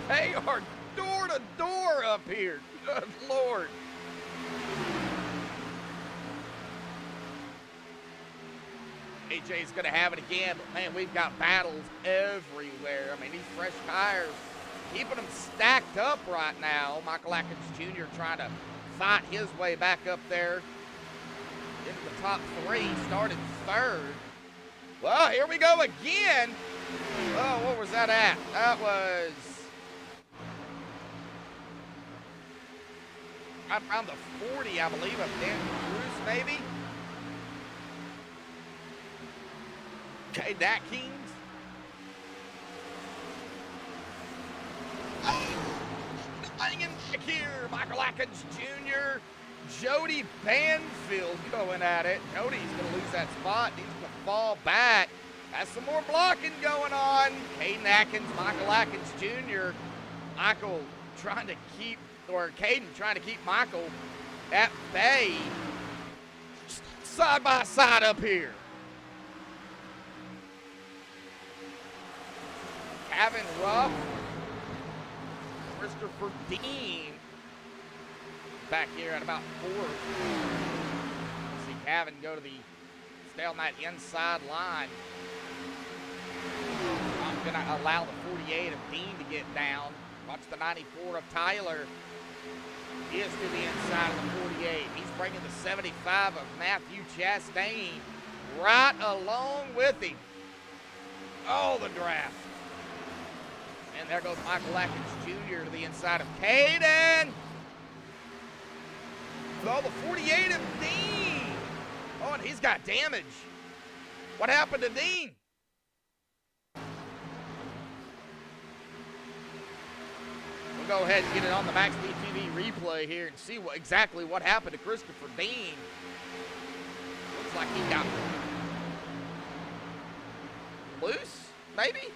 They are door to door up here. Good Lord. AJ's going to have it again, but man, we've got battles everywhere. I mean, these fresh tires, keeping them stacked up right now. Michael Atkins Jr. trying to fight his way back up there into the top 3, started 3rd. Well, here we go again. Oh, what was that at? That was right around the 40, I believe, of Dan Cruz, maybe. Okay, that Kings. Oh, hanging back here. Michael Atkins Jr., Jody Banfield going at it. Jody's going to lose that spot. He's going to fall back. Has some more blocking going on. Caden Atkins, Michael Atkins Jr. Michael trying to keep, or Caden trying to keep Michael at bay. Side by side up here. Kevin Ruff, Christopher Dean back here at about 4th. See Kevin go to the stay on that inside line. I'm going to allow the 48 of Dean to get down. Watch the 94 of Tyler. He is to the inside of the 48. He's bringing the 75 of Matthew Chastain right along with him. Oh, the draft. And there goes Michael Atkins Jr. to the inside of Caden. Oh, the 48 of Dean. Oh, and he's got damage. What happened to Dean? We'll go ahead and get it on the MaxSpeedTV replay here and see exactly what happened to Christopher Dean. Looks like he got loose, maybe?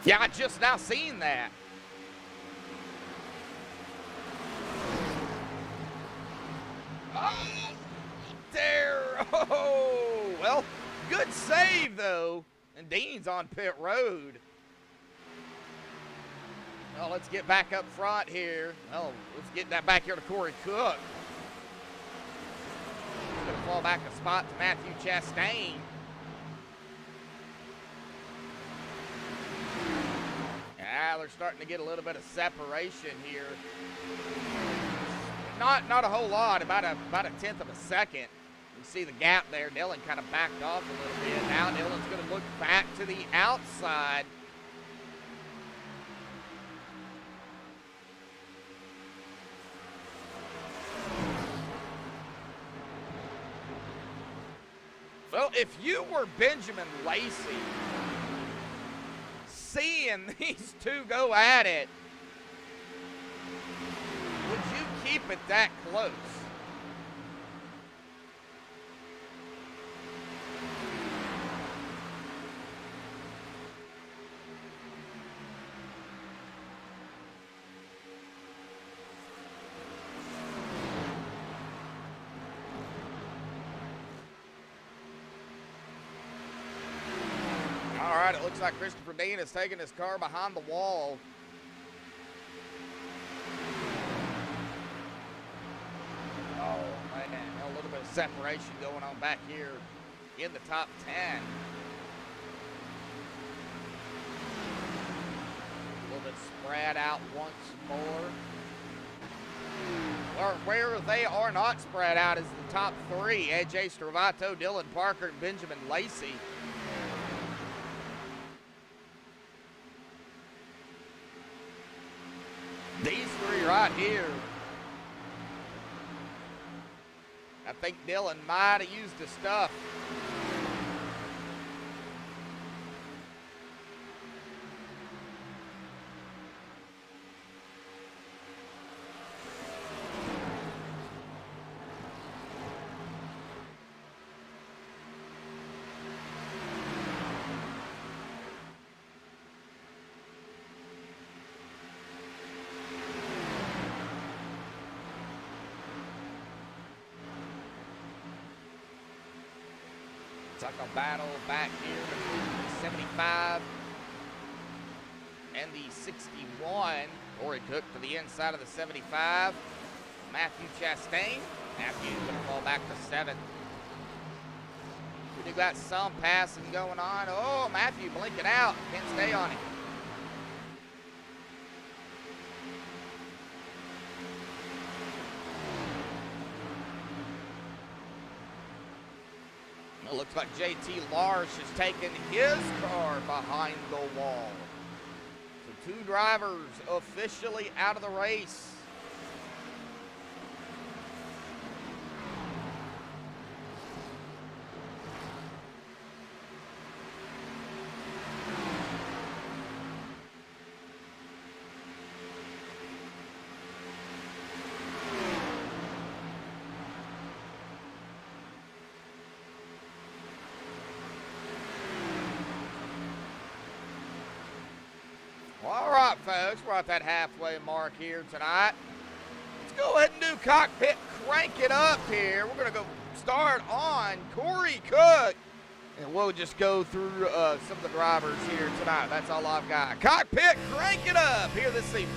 Yeah, I just now seen that. Oh, there. Oh, well, good save, though. And Dean's on pit road. Well, let's get back up front here. Well, let's get that back here to Corey Cook. He's going to fall back a spot to Matthew Chastain. Yeah, they're starting to get a little bit of separation here. Not a whole lot, about a tenth of a second. You see the gap there. Dylan kind of backed off a little bit. Now Dylan's going to look back to the outside. Well, if you were Benjamin Lacey, seeing these two go at it, would you keep it that close? All right, it looks like Christopher Dean has taken his car behind the wall. Oh, man, a little bit of separation going on back here in the top 10. A little bit spread out once more. Or where they are not spread out is the top 3. AJ Stravato, Dylan Parker, and Benjamin Lacey. These 3 right here. I think Dylan might have used his stuff. It's like a battle back here between the 75 and the 61. Corey Cook to the inside of the 75. Matthew Chastain. Matthew's going to fall back to 7th. We do got some passing going on. Oh, Matthew blinking out. Can't stay on him. It looks like JT Larsh has taken his car behind the wall. So 2 drivers officially out of the race. All right, folks, we're at that halfway mark here tonight. Let's go ahead and do cockpit crank it up here. We're going to go start on Corey Cook, and we'll just go through some of the drivers here tonight. That's all I've got. Cockpit crank it up here this evening.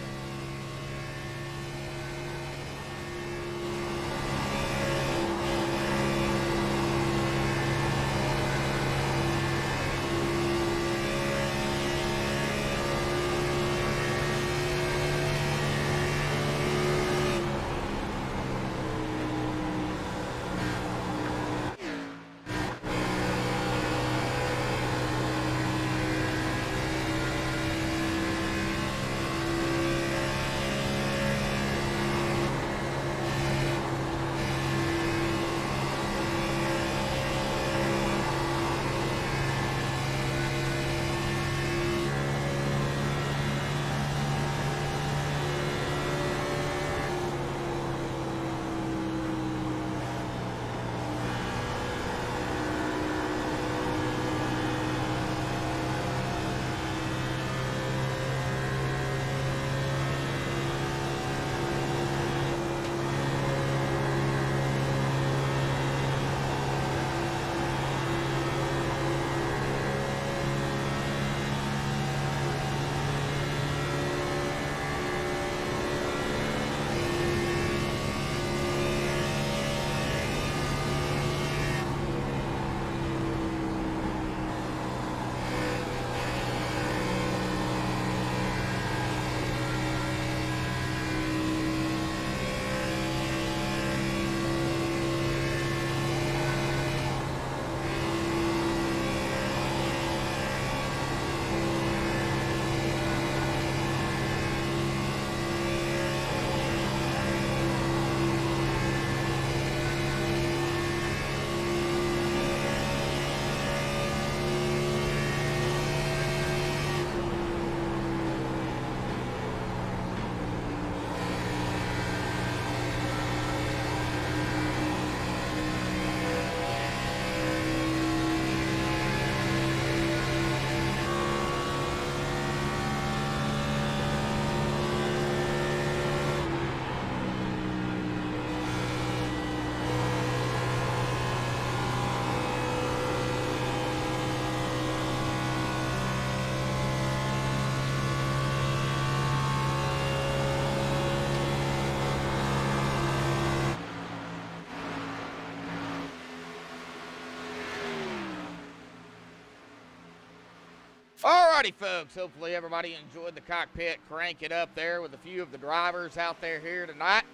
Alrighty, folks. Hopefully everybody enjoyed the cockpit. Crank it up there with a few of the drivers out there here tonight.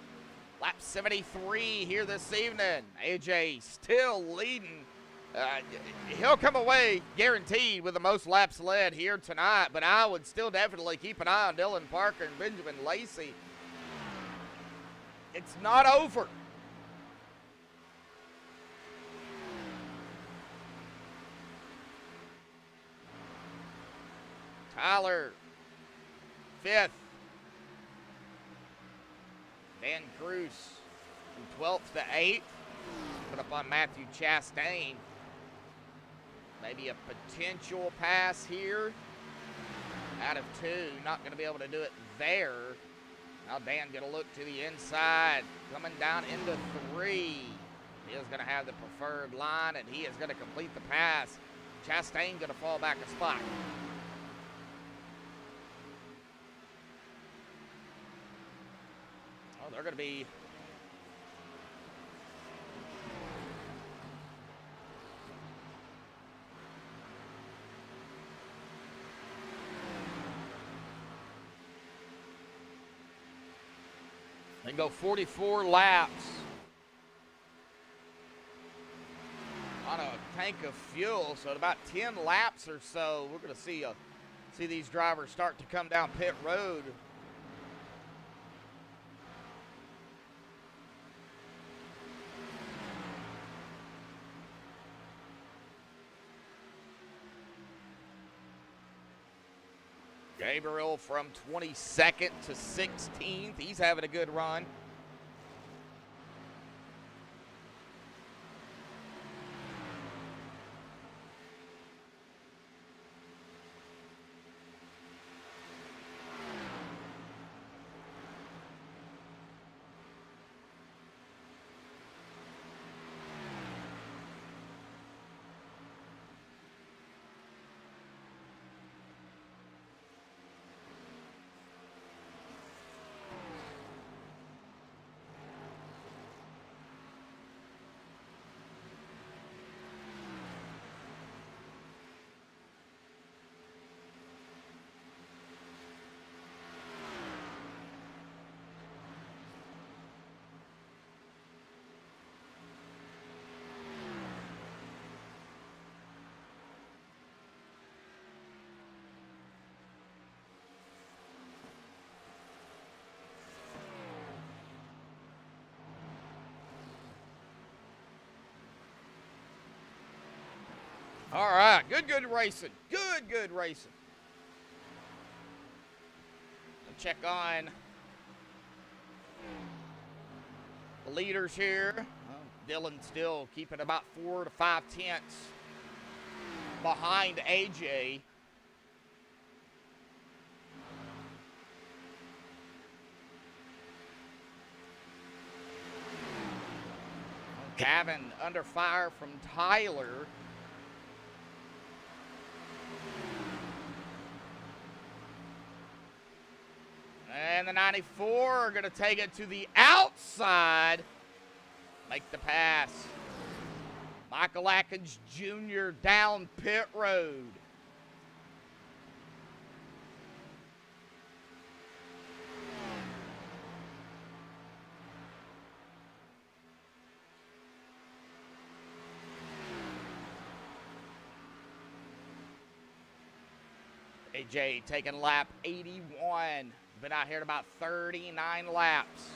Lap 73 here this evening. AJ still leading. He'll come away guaranteed with the most laps led here tonight, but I would still definitely keep an eye on Dylan Parker and Benjamin Lacey. It's not over. Tyler, 5th. Dan Cruz from 12th to 8th. Put up on Matthew Chastain. Maybe a potential pass here. Out of 2. Not going to be able to do it there. Now Dan going to look to the inside. Coming down into 3. He is going to have the preferred line, and he is going to complete the pass. Chastain going to fall back a spot. Oh, they're going to be... They go 44 laps on a tank of fuel, so at about 10 laps or so, we're going to see these drivers start to come down pit road. Gabriel from 22nd to 16th. He's having a good run. All right, good racing. Good racing. We'll check on the leaders here. Dylan still keeping about 4 to 5 tenths behind AJ. Gavin under fire from Tyler. And the 94 are going to take it to the outside. Make the pass. Michael Atkins Jr. down pit road. AJ taking lap 81. Been out here at about 39 laps.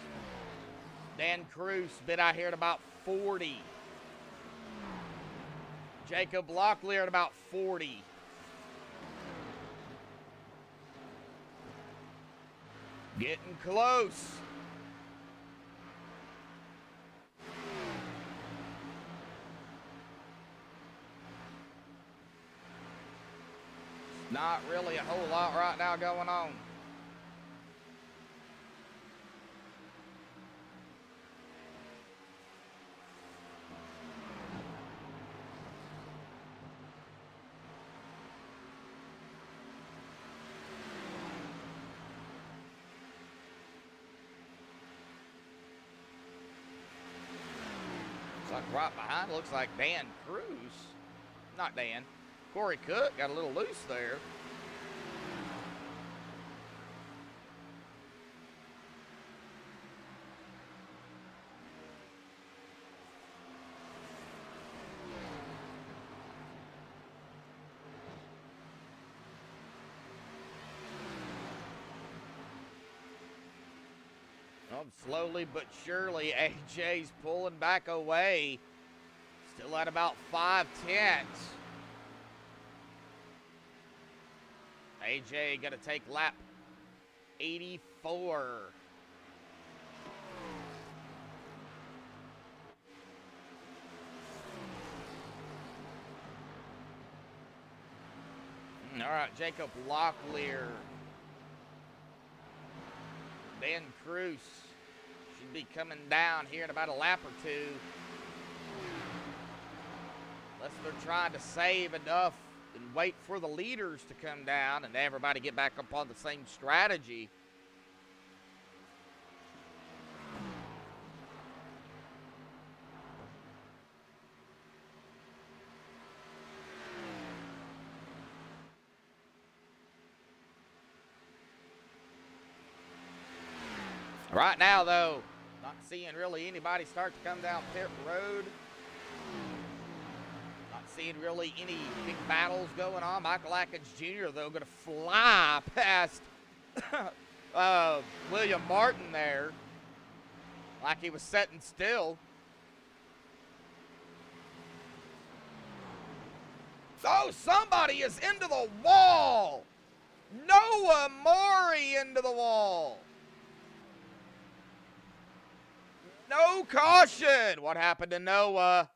Dan Cruz been out here at about 40. Jacob Locklear at about 40. Getting close. Not really a whole lot right now going on. Like right behind, looks like Dan Cruz. Not Dan. Corey Cook got a little loose there. Slowly but surely, AJ's pulling back away. Still at about 5/10. AJ gonna take lap 84. All right, Jacob Locklear, Ben Cruz should be coming down here in about a lap or two. Unless they're trying to save enough and wait for the leaders to come down and everybody get back up on the same strategy. Right now, though, not seeing really anybody start to come down pit road. Not seeing really any big battles going on. Michael Atkins Jr., though, going to fly past William Martin there like he was sitting still. Oh, somebody is into the wall. Noah Maury into the wall. No caution. What happened to Noah?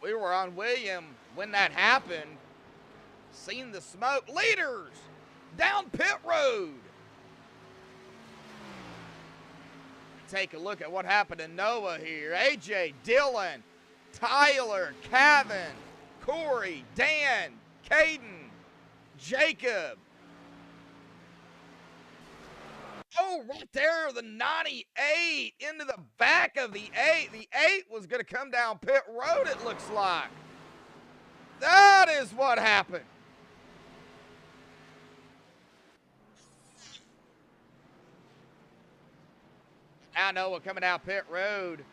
We were on William when that happened. Seen the smoke. Leaders down pit road. Take a look at what happened to Noah here. AJ, Dylan, Tyler, Kevin, Corey, Dan, Caden, Jacob. Oh, right there, the 98 into the back of the 8. The 8 was going to come down pit road, it looks like. That is what happened. Now Noah coming down pit road.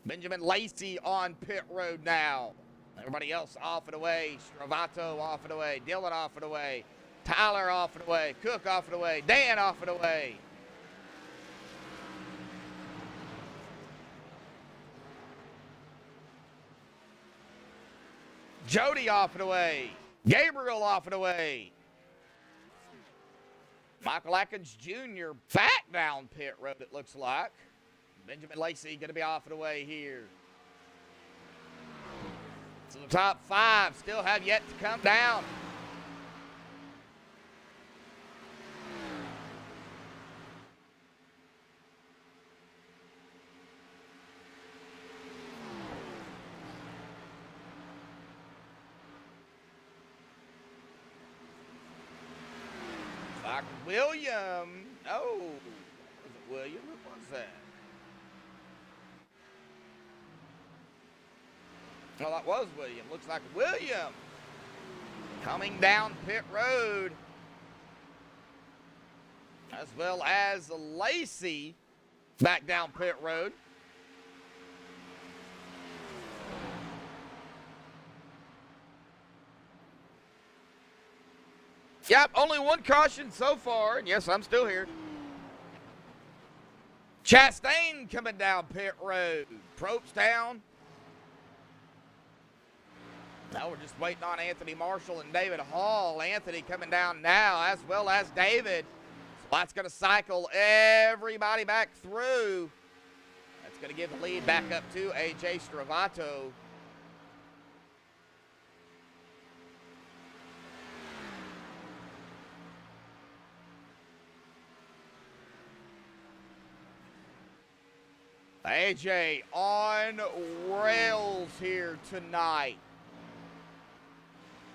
Benjamin Lacey on pit road now. Everybody else off and away. Stravato off and away. Dylan off and away. Tyler off and away. Cook off and away. Dan off and away. Jody off and away. Gabriel off and away. Michael Atkins Jr. back down pit road, it looks like. Benjamin Lacey going to be off and away here. So the top 5 still have yet to come down. Like William. Oh, was it William? What was that? Oh, that was William. Looks like William coming down pit road, as well as Lacey back down pit road. Yep, only one caution so far, and yes, I'm still here. Chastain coming down pit road. Probst down. Now we're just waiting on Anthony Marshall and David Hall. Anthony coming down now, as well as David. So that's going to cycle everybody back through. That's going to give the lead back up to AJ Stravato. AJ on rails here tonight.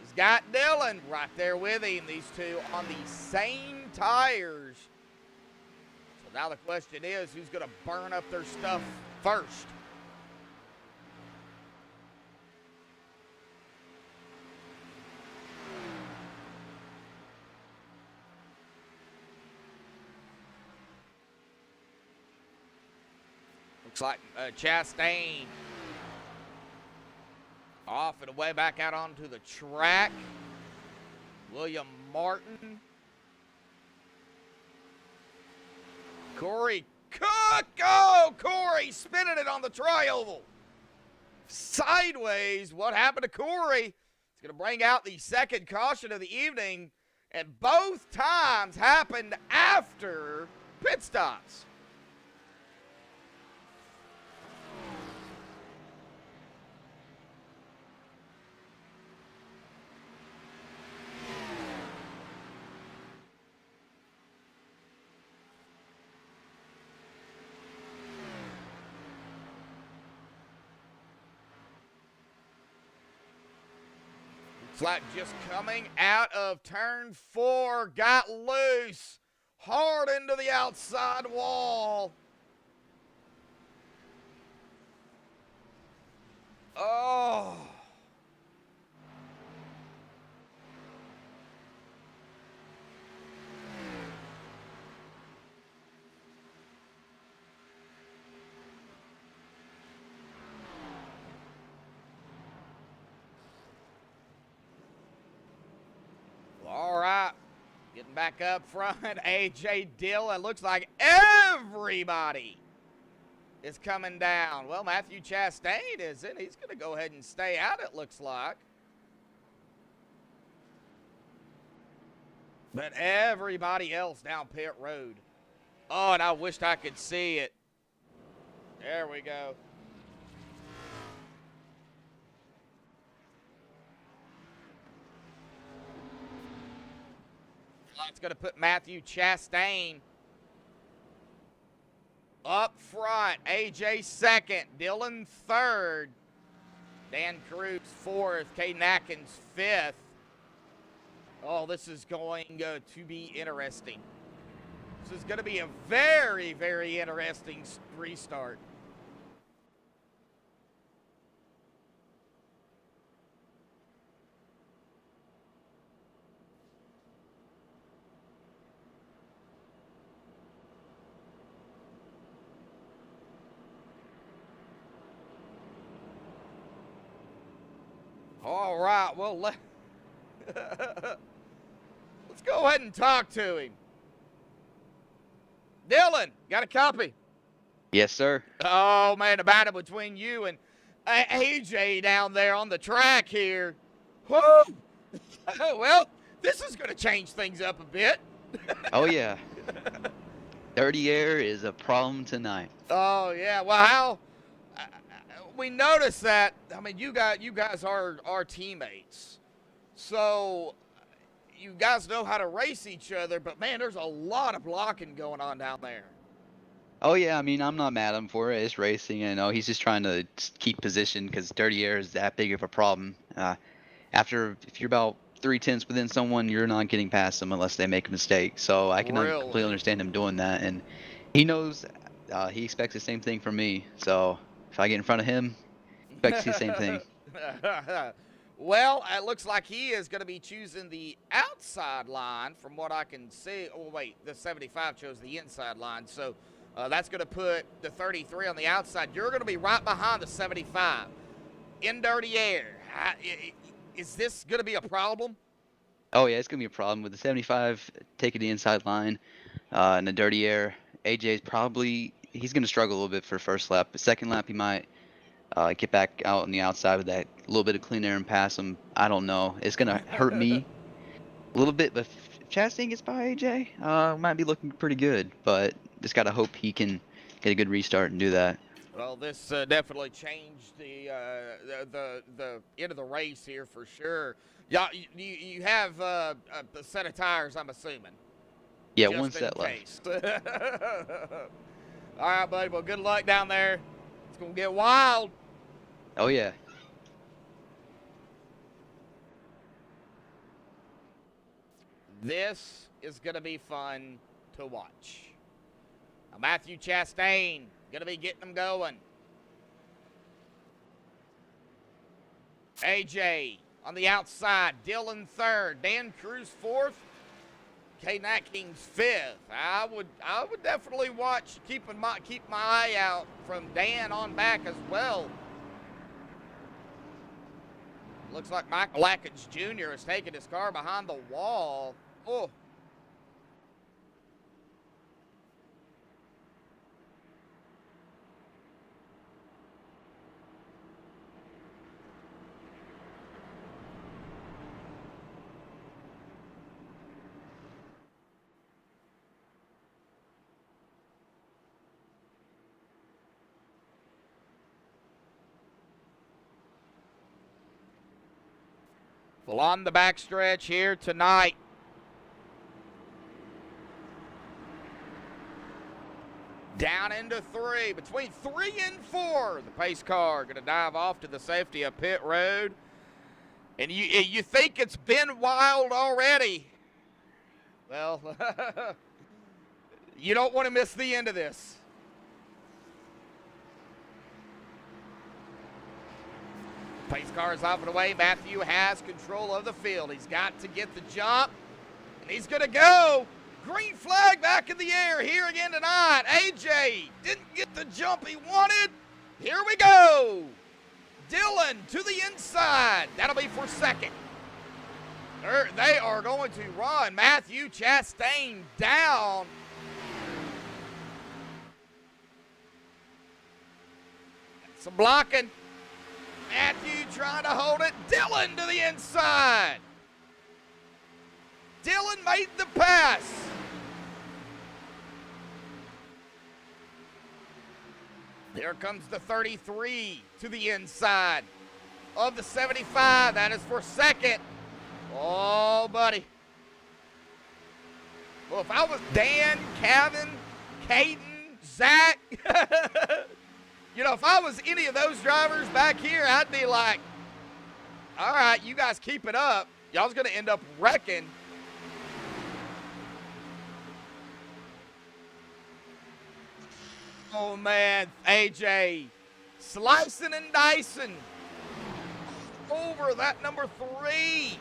He's got Dylan right there with him, these two on the same tires. So now the question is, who's going to burn up their stuff first? Looks like Chastain off and away back out onto the track. William Martin Corey Cook. Oh, Corey spinning it on the tri-oval. Sideways. What happened to Corey? It's going to bring out the second caution of the evening, and both times happened after pit stops. Flat just coming out of turn 4, got loose, hard into the outside wall. Oh. All right, getting back up front, A.J. Dillon. Looks like everybody is coming down. Well, Matthew Chastain isn't. He's going to go ahead and stay out, it looks like. But everybody else down pit road. Oh, and I wished I could see it. There we go. It's going to put Matthew Chastain up front. AJ second. Dillon third. Dan Cruz fourth. Caden Atkins fifth. Oh, this is going to be interesting. This is going to be a very, very interesting restart. All right, well, let's go ahead and talk to him. Dylan, got a copy? Yes, sir. Oh, man, the battle between you and AJ down there on the track here. Whoa! Well, this is going to change things up a bit. Oh, yeah. Dirty air is a problem tonight. Oh, yeah. Well, how... we noticed that, I mean, you guys are teammates. So you guys know how to race each other, but man, there's a lot of blocking going on down there. Oh, yeah, I mean, I'm not mad at him for it. It's racing, you know. He's just trying to keep position because dirty air is that big of a problem. If you're about 3/10 within someone, you're not getting past them unless they make a mistake. So I can Really? completely understand him doing that. And he knows he expects the same thing from me. So if I get in front of him, expect to see the same thing. Well, it looks like he is going to be choosing the outside line from what I can see. Oh, wait, the 75 chose the inside line. So that's going to put the 33 on the outside. You're going to be right behind the 75 in dirty air. Is this going to be a problem? Oh, yeah, it's going to be a problem with the 75 taking the inside line and the dirty air. AJ's he's going to struggle a little bit for first lap. But second lap, he might get back out on the outside with that little bit of clean air and pass him. I don't know. It's going to hurt me a little bit, but if Chastain gets by AJ, might be looking pretty good. But just got to hope he can get a good restart and do that. Well, this definitely changed the end of the race here for sure. Yeah, you have a set of tires, I'm assuming. Yeah, just one set left. case. All right, buddy. Well, good luck down there. It's gonna get wild. Oh, yeah. This is gonna be fun to watch. Now, Matthew Chastain gonna be getting them going. AJ on the outside, Dillon third, Dan Cruz fourth, Caden Atkins fifth. I would definitely keep my eye out from Dan on back as well. Looks like Michael Atkins Jr. is taking his car behind the wall. Oh. Well, on the backstretch here tonight, down into 3, between 3 and 4, the pace car going to dive off to the safety of pit road. And you think it's been wild already. Well, you don't want to miss the end of this. Pace car is off and away. Matthew has control of the field. He's got to get the jump, and he's going to go. Green flag back in the air here again tonight. AJ didn't get the jump he wanted. Here we go. Dylan to the inside. That'll be for second. They are going to run Matthew Chastain down. Some blocking. Matthew trying to hold it. Dylan to the inside. Dylan made the pass. Here comes the 33 to the inside of the 75. That is for second. Oh, buddy. Well, if I was Dan, Kevin, Caden, Zach, you know, if I was any of those drivers back here, I'd be like, all right, you guys keep it up. Y'all's going to end up wrecking. Oh, man, AJ slicing and dicing over that number 3.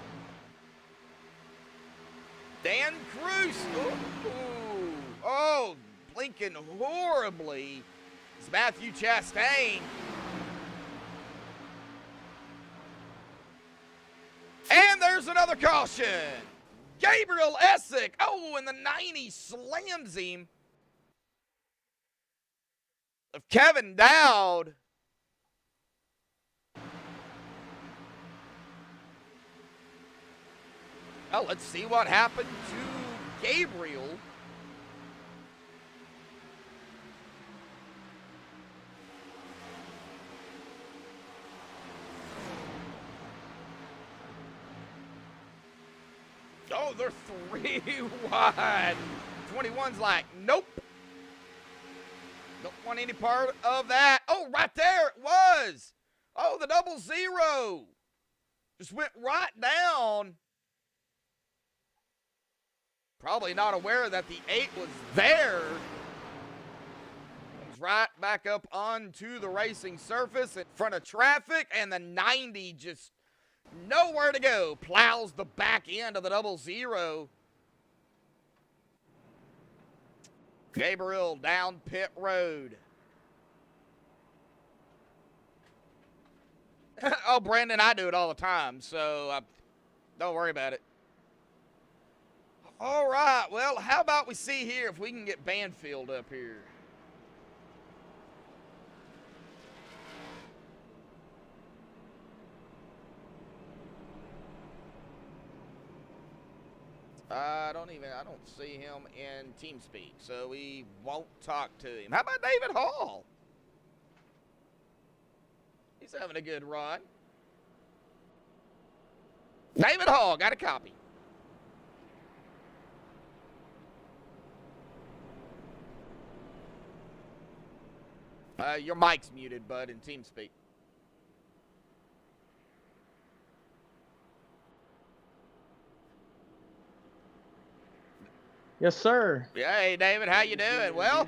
Dan Cruz. Ooh. Oh, blinking horribly. It's Matthew Chastain. And there's another caution. Gabriel Essick. Oh, and the 90 slams him. Of Kevin Dowd. Well, let's see what happened to Gabriel. Oh, they're 3 wide. 21's like, nope. Don't want any part of that. Oh, right there it was. Oh, the 00. Just went right down. Probably not aware that the 8 was there. Comes right back up onto the racing surface in front of traffic, and the 90 just nowhere to go. Plows the back end of the 00. Gabriel down pit road. Oh, Brandon, I do it all the time, so don't worry about it. All right, well, how about we see here if we can get Banfield up here. I don't see him in TeamSpeak, so we won't talk to him. How about David Hall? He's having a good run. David Hall, got a copy. Your mic's muted, bud, in TeamSpeak. Yes, sir. Yeah, hey, David, how you doing? Well,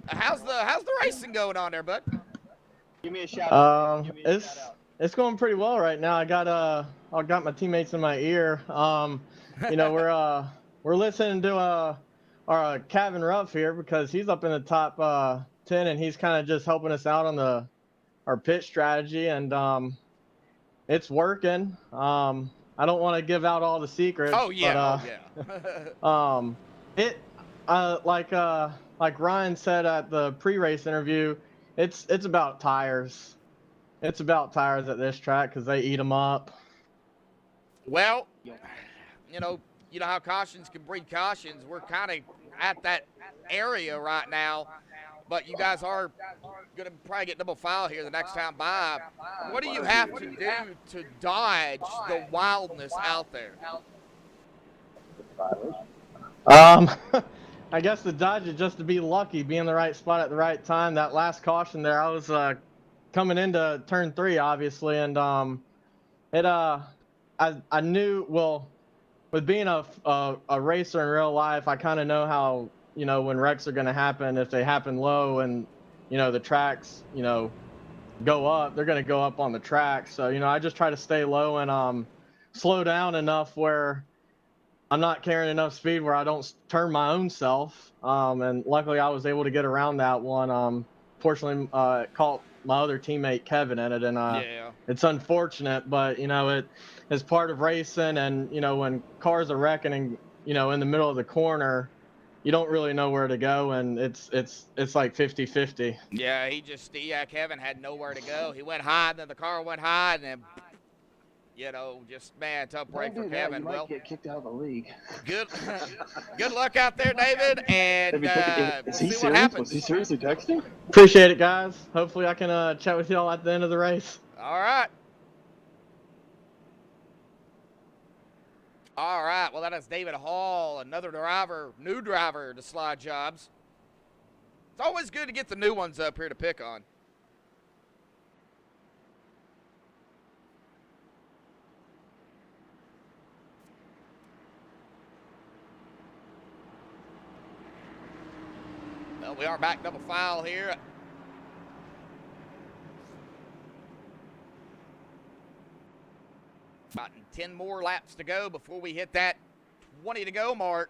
how's the racing going on there, bud? Give me a shout out. It's going pretty well right now. I got my teammates in my ear. You know, we're listening to our Kevin Ruff here because he's up in the top 10 and he's kind of just helping us out on our pit strategy, and it's working. I don't want to give out all the secrets. Oh yeah, but, like Ryan said at the pre-race interview, it's about tires. It's about tires at this track because they eat them up. Well, you know how cautions can breed cautions. We're kind of at that area right now but you guys are going to probably get double foul here the next time by. What do you have to do to dodge the wildness out there? I guess the dodge is just to be lucky, be in the right spot at the right time. That last caution there, I was coming into turn 3, obviously, and I knew, well, with being a racer in real life, I kind of know how, you know, when wrecks are going to happen. If they happen low and, you know, the tracks, you know, go up, they're going to go up on the track. So, you know, I just try to stay low and slow down enough where I'm not carrying enough speed where I don't turn my own self. And luckily I was able to get around that one. Fortunately, caught my other teammate Kevin in it, and Yeah. it's unfortunate, but you know, it is part of racing. And you know, when cars are wrecking and, you know, in the middle of the corner, you don't really know where to go, and it's like 50-50. Yeah, Kevin had nowhere to go. He went high, and then the car went high, and then, you know, just, man, tough break for Kevin. You might get kicked out of the league. Good luck out there, David, and we'll see what happens. Was he seriously texting? Appreciate it, guys. Hopefully I can chat with y'all at the end of the race. All right. All right, well, that is David Hall, another driver, new driver to Slide Jobs. It's always good to get the new ones up here to pick on. Well, we are back double file here. About 10 more laps to go before we hit that 20 to go mark.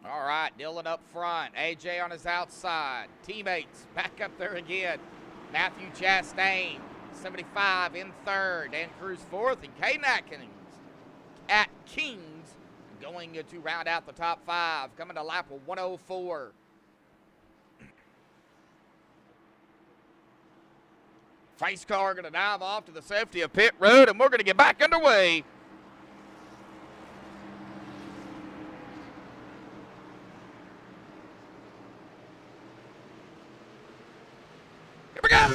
All right, Dylan up front. AJ on his outside. Teammates back up there again. Matthew Chastain, 75 in third. Dan Cruz fourth. And Caden Atkins going to round out the top 5. Coming to lap of 104. Face car going to dive off to the safety of pit road, and we're going to get back underway. We got a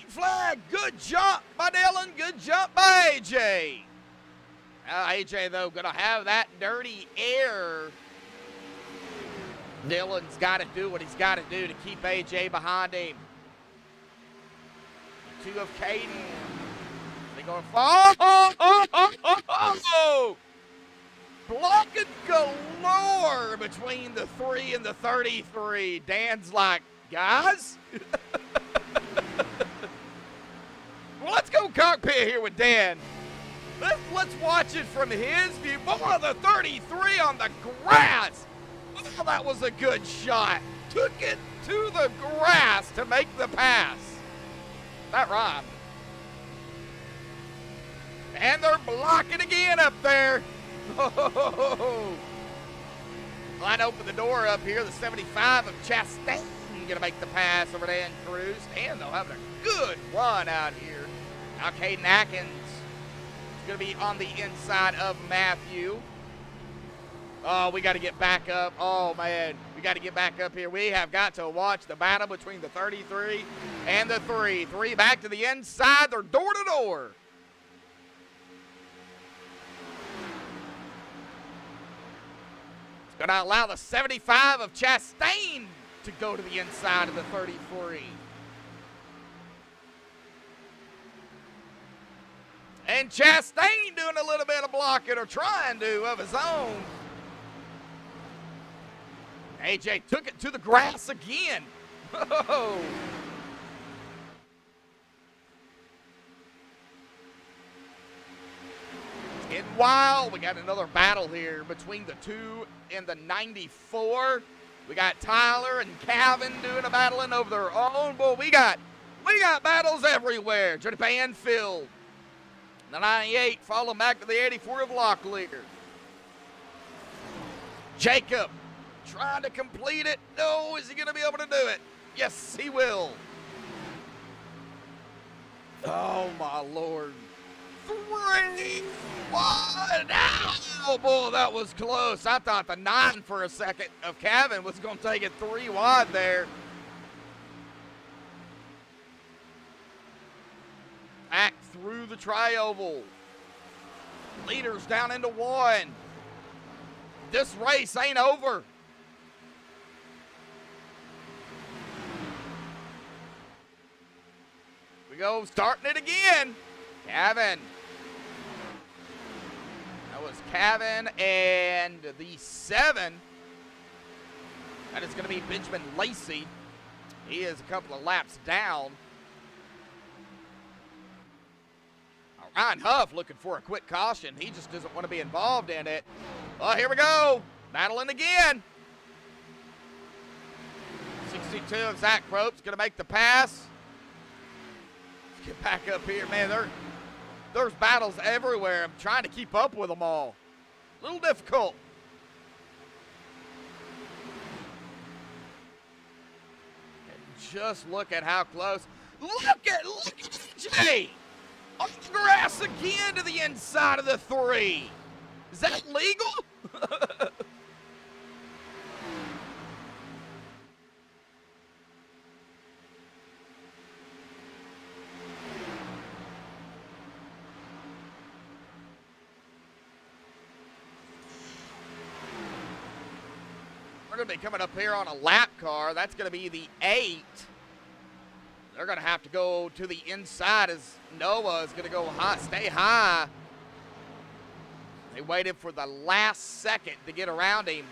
flag. Good jump by Dylan. Good jump by AJ. AJ, though, going to have that dirty air. Dylan's got to do what he's got to do to keep AJ behind him. 2 of Caden. They going to fall. Blocking galore between the 3 and the 33. Dan's like, guys? Well, let's go cockpit here with Dan. Let's watch it from his view. More the 33 on the grass. Oh, that was a good shot. Took it to the grass to make the pass. That rhymed. And they're blocking again up there. Oh. Line open the door up here. The 75 of Chastain gonna make the pass over Dan Cruz. And they'll have a good run out here. Now Caden Atkins is going to be on the inside of Matthew. Oh, we got to get back up. Oh, man. We got to get back up here. We have got to watch the battle between the 33 and the 3. 3 back to the inside. They're door to door. It's going to allow the 75 of Chastain to go to the inside of the 33. And Chastain doing a little bit of blocking, or trying to, of his own. AJ took it to the grass again. Oh. It's getting wild. We got another battle here between the 2 and the 94. We got Tyler and Calvin doing a battling over their own. Boy, we got battles everywhere. Japan Field. The 98 followed back to the 84 of Locklear. Jacob trying to complete it. No, is he going to be able to do it? Yes, he will. Oh, my Lord. 3, 1. Oh, boy, that was close. I thought the 9 for a second of Kevin was going to take it 3 wide there. Back through the tri-oval. Leaders down into 1. This race ain't over. We go, starting it again. Kevin. That was Kevin and the 7. That is going to be Benjamin Lacey. He is a couple of laps down. Ryan Huff looking for a quick caution. He just doesn't want to be involved in it. Oh, here we go. Battling again. 62 of Zach Probst's going to make the pass. Let's get back up here. Man, there's battles everywhere. I'm trying to keep up with them all. A little difficult. And just look at how close. Look at Jay. On the grass again to the inside of the 3. Is that legal? We're going to be coming up here on a lap car. That's going to be the 8. They're going to have to go to the inside as Noah is going to go high, stay high. They waited for the last second to get around him.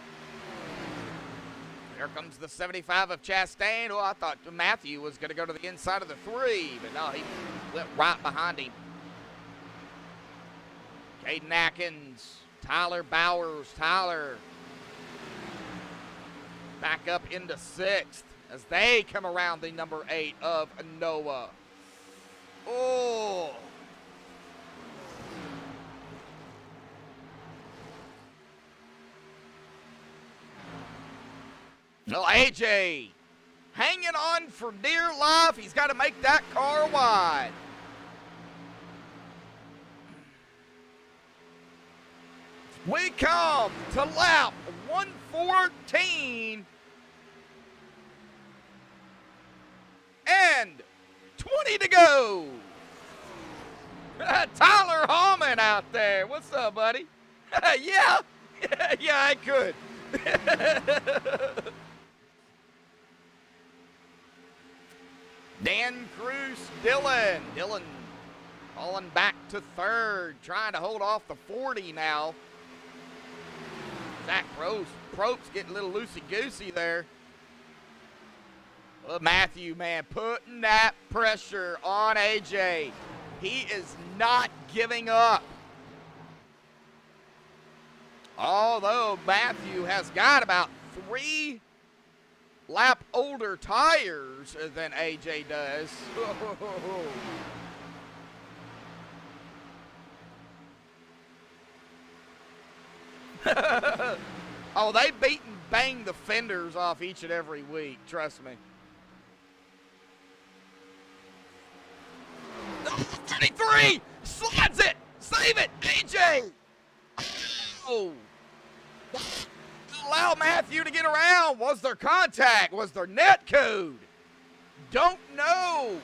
Here comes the 75 of Chastain. Oh, I thought Matthew was going to go to the inside of the 3, but no, he went right behind him. Caden Atkins, Tyler Bowers. Tyler back up into 6th. As they come around the number 8 of Noah. Oh. Well, AJ hanging on for dear life. He's got to make that car wide. We come to lap 114. And 20 to go. Tyler Hallman out there. What's up, buddy? Yeah. Yeah, I could. Dan Cruz, Dylan. Dylan falling back to 3rd, trying to hold off the 40 now. Zach Probst getting a little loosey-goosey there. Well, Matthew, man, putting that pressure on AJ. He is not giving up. Although Matthew has got about 3 lap older tires than AJ does. Oh, they beat and bang the fenders off each and every week, trust me. 33! Slides it! Save it! AJ! Oh! Allow Matthew to get around. Was there contact? Was there net code? Don't know.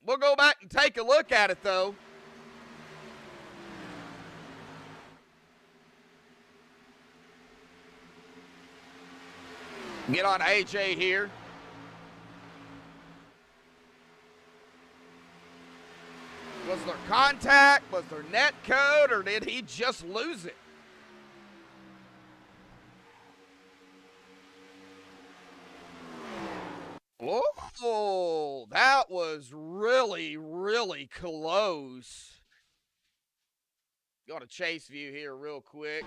We'll go back and take a look at it, though. Get on AJ here. Was there contact? Was there net code? Or did he just lose it? Oh, that was really, really close. Got a chase view here real quick.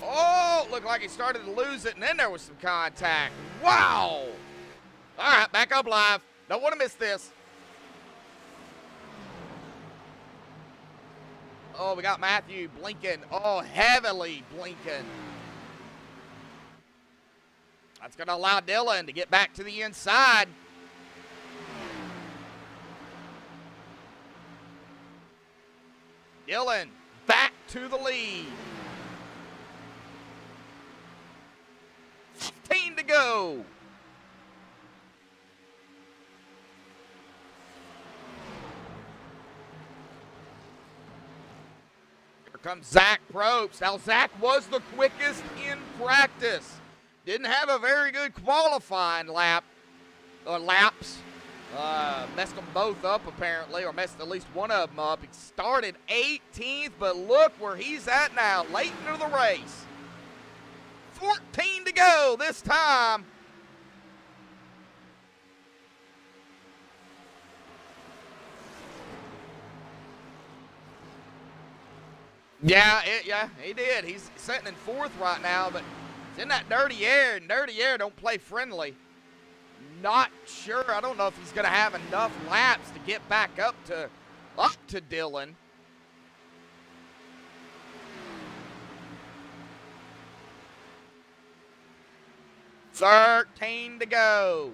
Oh, looked like he started to lose it, and then there was some contact. Wow. All right, back up live. Don't want to miss this. Oh, we got Matthew blinking. Oh, heavily blinking. That's going to allow Dylan to get back to the inside. Dylan back to the lead. 15 to go. Here comes Zach Probst. Now, Zach was the quickest in practice. Didn't have a very good qualifying laps. Messed them both up, apparently, or messed at least one of them up. He started 18th, but look where he's at now, late into the race. 14 to go this time. Yeah, he did. He's sitting in 4th right now, but he's in that dirty air, and dirty air don't play friendly. Not sure. I don't know if he's going to have enough laps to get back up to Dylan. $13 to go.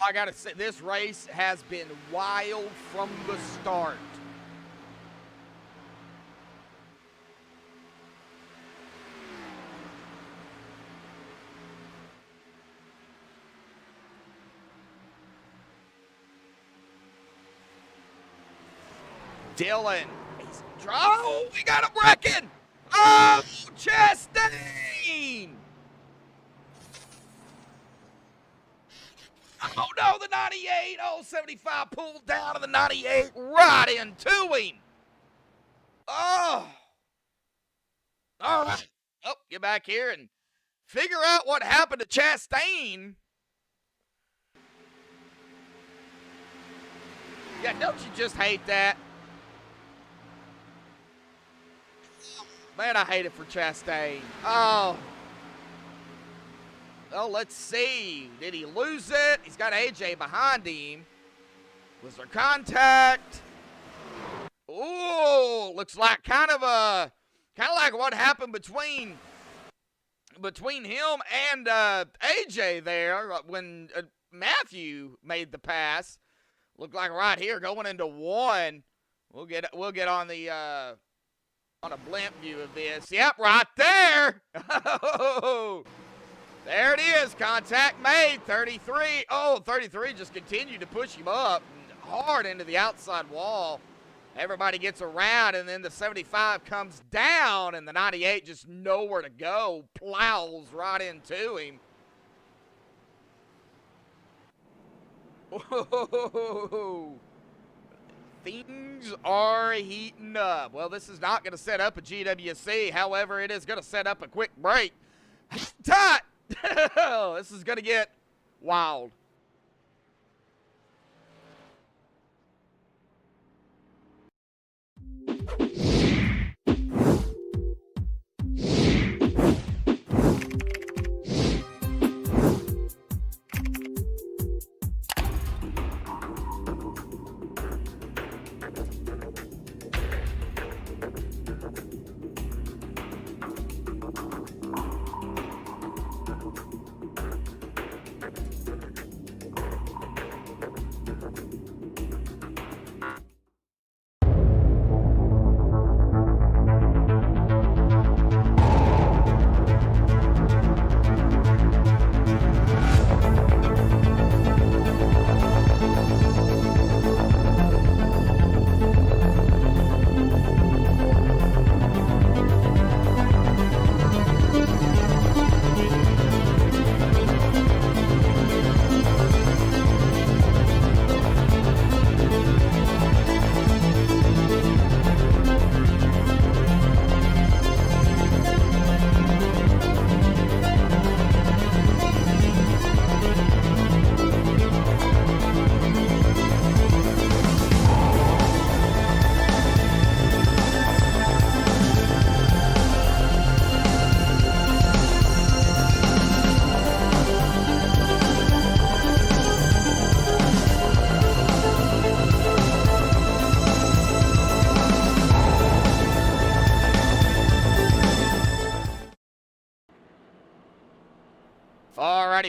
I gotta say, this race has been wild from the start. Dylan, oh, we got him wrecking! Oh, Chastain! Oh no, the 98, oh, 75 pulled down to the 98, right into him. Oh. All right. Oh, get back here and figure out what happened to Chastain. Yeah, don't you just hate that? Man, I hate it for Chastain. Oh. Well, let's see. Did he lose it? He's got AJ behind him. Was there contact? Oh, looks like kind of like what happened between him and AJ there when Matthew made the pass. Looked like right here going into 1. We'll get on the on a blimp view of this. Yep, right there. Oh. There it is, contact made, 33. Oh, 33 just continued to push him up hard into the outside wall. Everybody gets around, and then the 75 comes down, and the 98 just nowhere to go, plows right into him. Whoa. Things are heating up. Well, this is not going to set up a GWC. However, it is going to set up a quick break. Tight. This is going to get wild.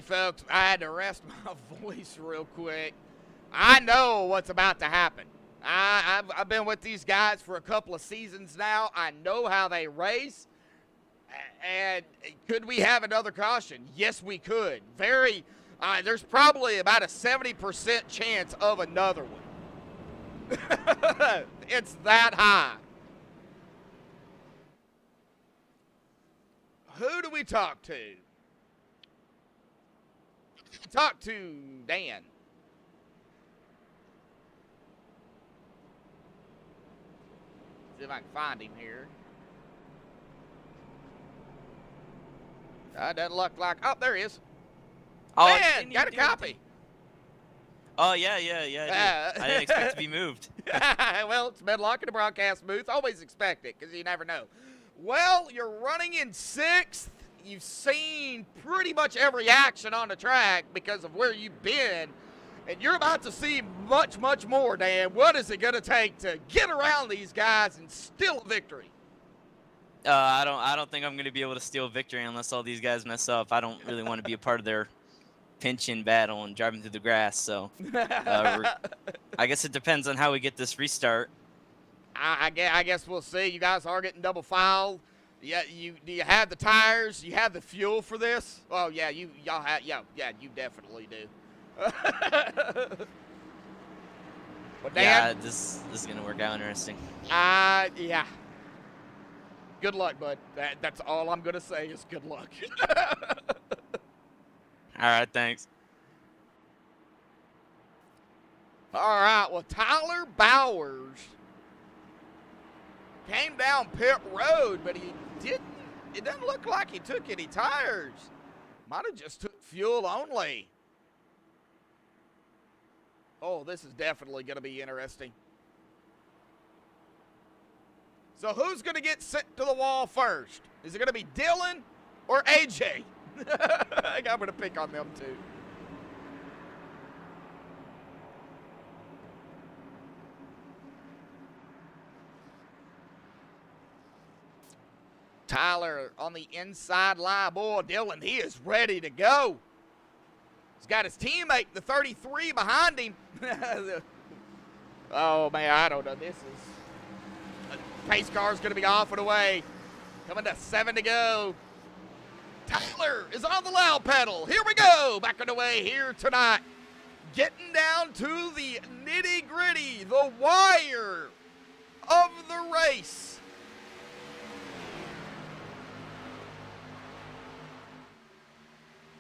folks, I had to rest my voice real quick. I know what's about to happen. I've been with these guys for a couple of seasons now. I know how they race. And could we have another caution? Yes, we could. There's probably about a 70% chance of another one. It's that high. Who do we talk to? Talk to Dan. See if I can find him here. Doesn't look like. Oh, there he is. Oh, Dan, got a copy. Oh, yeah. I didn't expect to be moved. Well, it's Medlock in the broadcast booth. Always expect it, because you never know. Well, you're running in 6th. You've seen pretty much every action on the track because of where you've been. And you're about to see much, much more, Dan. What is it going to take to get around these guys and steal a victory? I don't think I'm going to be able to steal victory unless all these guys mess up. I don't really want to be a part of their pinch-in battle and driving through the grass. So I guess it depends on how we get this restart. I guess we'll see. You guys are getting double filed. Yeah, do you have the tires? You have the fuel for this? Oh yeah, y'all have. Yeah, you definitely do. But Dan, Yeah, this is going to work out interesting. yeah. Good luck, bud. That's all I'm gonna say is good luck. All right, thanks. All right, well, Tyler Bowers came down pit road, but it doesn't look like he took any tires. Might have just took fuel only. Oh, this is definitely going to be interesting. So who's going to get sent to the wall first? Is it going to be Dylan or AJ? I think I'm going to pick on them too. Tyler on the inside line. Boy, Dylan, he is ready to go. He's got his teammate, the 33, behind him. Oh, man, I don't know. This is... Pace car's going to be off and away. Coming to 7 to go. Tyler is on the loud pedal. Here we go. Back on the way here tonight. Getting down to the nitty-gritty, the wire of the race.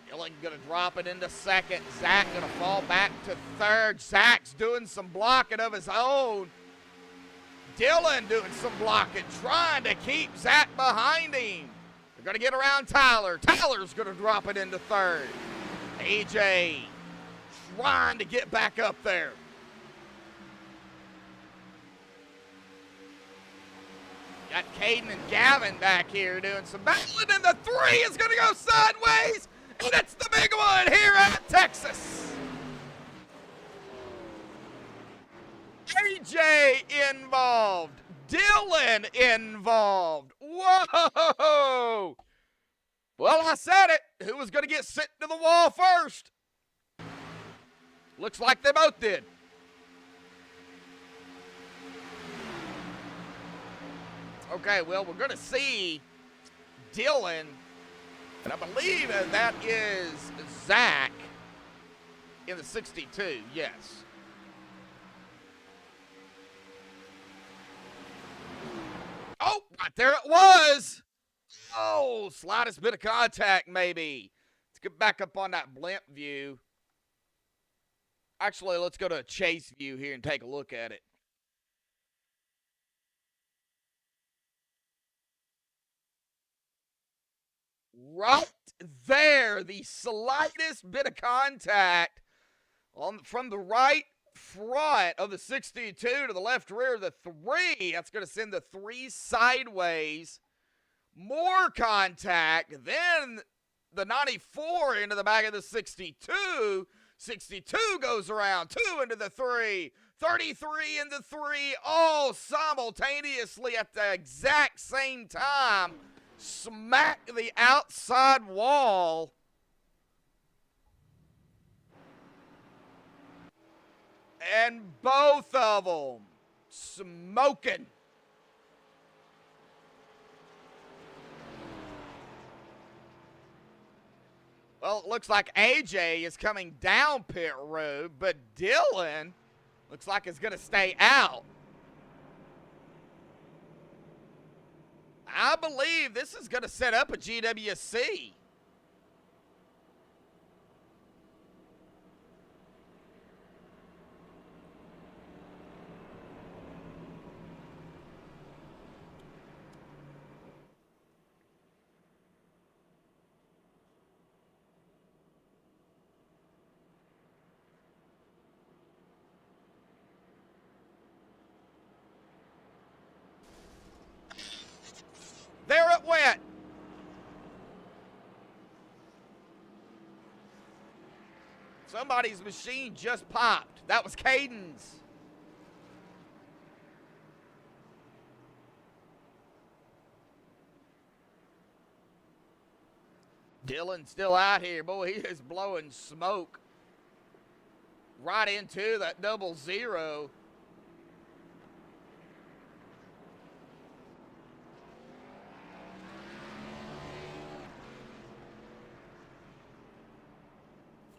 Dylan going to drop it into 2nd. Zach going to fall back to 3rd. Zach's doing some blocking of his own. Dylan doing some blocking, trying to keep Zach behind him. They're going to get around Tyler. Tyler's going to drop it into 3rd. AJ trying to get back up there. Got Caden and Gavin back here doing some battling, and the 3 is going to go sideways. And it's the big one here at Texas. AJ involved. Dylan involved. Whoa. Well, I said it. Who was going to get sent to the wall first? Looks like they both did. Okay, well, we're going to see Dylan. And I believe that is Zach in the 62, yes. Oh, right there it was. Oh, slightest bit of contact maybe. Let's get back up on that blimp view. Actually, let's go to a chase view here and take a look at it. Right there, the slightest bit of contact from the right front of the 62 to the left rear of the 3. That's going to send the 3 sideways. More contact, then the 94 into the back of the 62. 62 goes around, 2 into the 3. 33 into 3, all simultaneously at the exact same time. Smack the outside wall And both of them smoking. Well, it looks like AJ is coming down pit road, but Dylan looks like it's going to stay out. I believe this is going to set up a GWC. There it went. Somebody's machine just popped. That was Caden's. Dylan's still out here. Boy, he is blowing smoke right into that 00.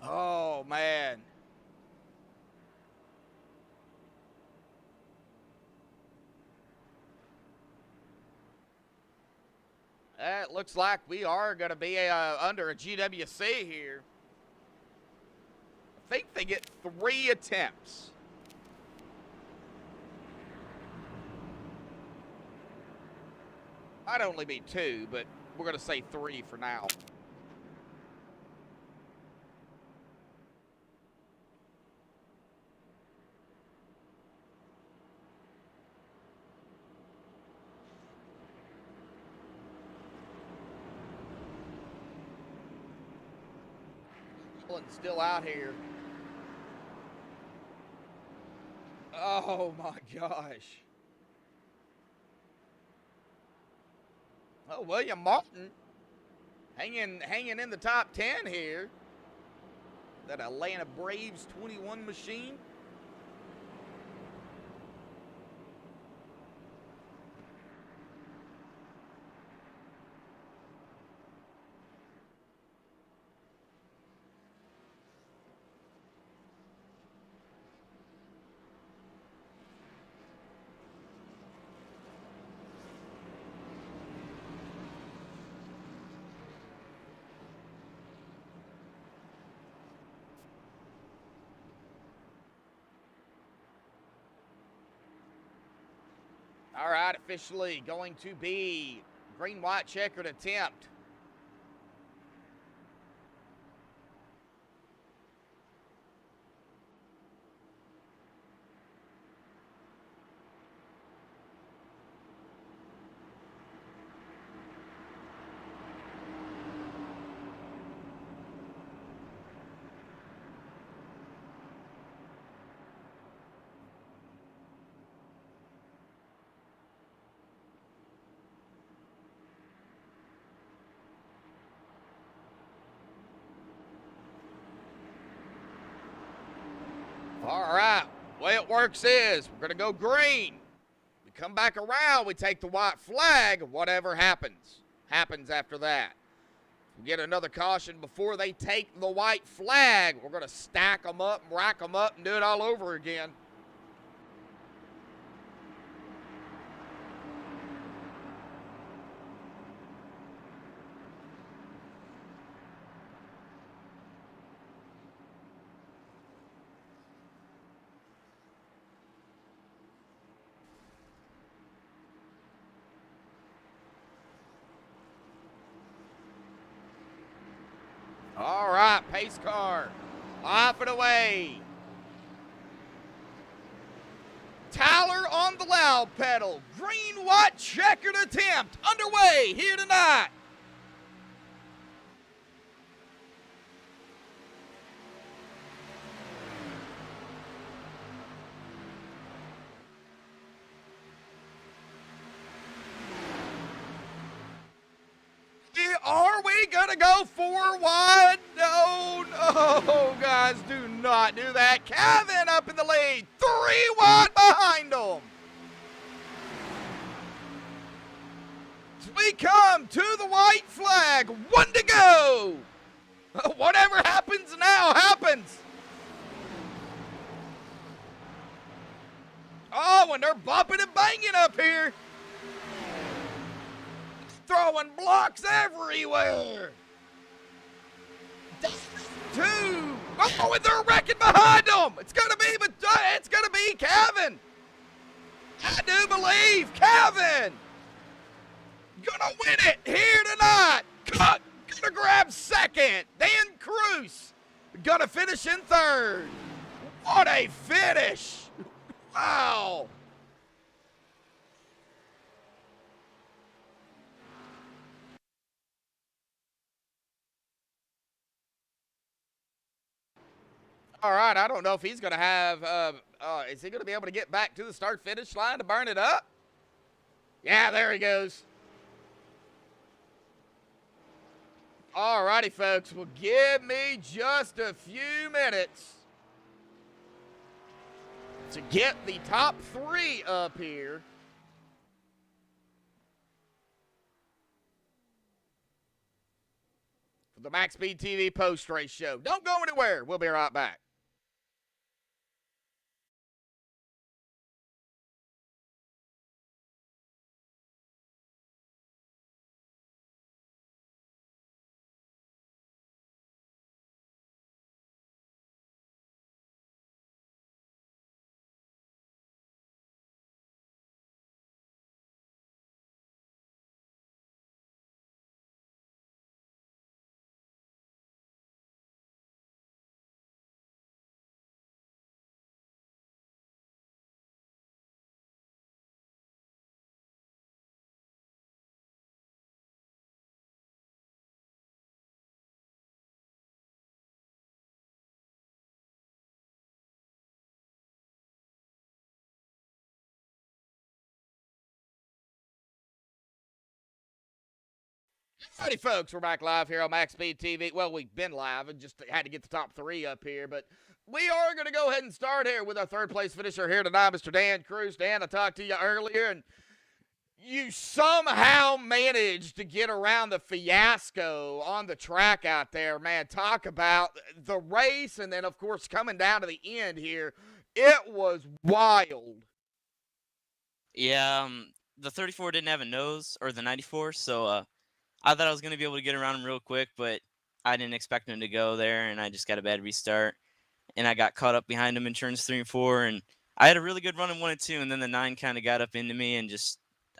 Oh, man. It looks like we are going to be under a GWC here. I think they get 3 attempts. Might only be 2, but we're going to say 3 for now. Still out here. Oh my gosh. Oh, William Martin hanging in the top 10 here. That Atlanta Braves 21 machine. All right, officially going to be green-white checkered attempt. All right, way it works is we're going to go green. We come back around, we take the white flag, whatever happens after that. We get another caution before they take the white flag. We're going to stack them up and rack them up and do it all over again. All right, pace car, off and away. Tyler on the loud pedal. Green, white, checkered attempt underway here tonight. Are we gonna go 4 wide? No, no. Oh, guys, do not do that. Kevin up in the lead. 3 wide behind him. As we come to the white flag. 1 to go. Whatever happens now happens. Oh, and they're bumping and banging up here. Throwing blocks everywhere. 2. Oh, and they're wrecking behind them. It's gonna be Kevin. I do believe Kevin gonna win it here tonight. Gonna grab second. Dan Cruz gonna finish in third. What a finish! Wow. All right, I don't know if he's going to have, is he going to be able to get back to the start-finish line to burn it up? Yeah, there he goes. All righty, folks. Well, give me just a few minutes to get the top 3 up here. For the MaxSpeedTV post-race show. Don't go anywhere. We'll be right back. Alrighty, folks, we're back live here on MaxSpeedTV. Well, we've been live and just had to get the top 3 up here, but we are going to go ahead and start here with our third-place finisher here tonight, Mr. Dan Cruz. Dan, I talked to you earlier, and you somehow managed to get around the fiasco on the track out there, man. Talk about the race, and then, of course, coming down to the end here. It was wild. Yeah, the 34 didn't have a nose, or the 94, so I thought I was going to be able to get around him real quick, but I didn't expect him to go there, and I just got a bad restart. And I got caught up behind him in turns 3 and 4, and I had a really good run in 1 and 2, and then the 9 kind of got up into me, and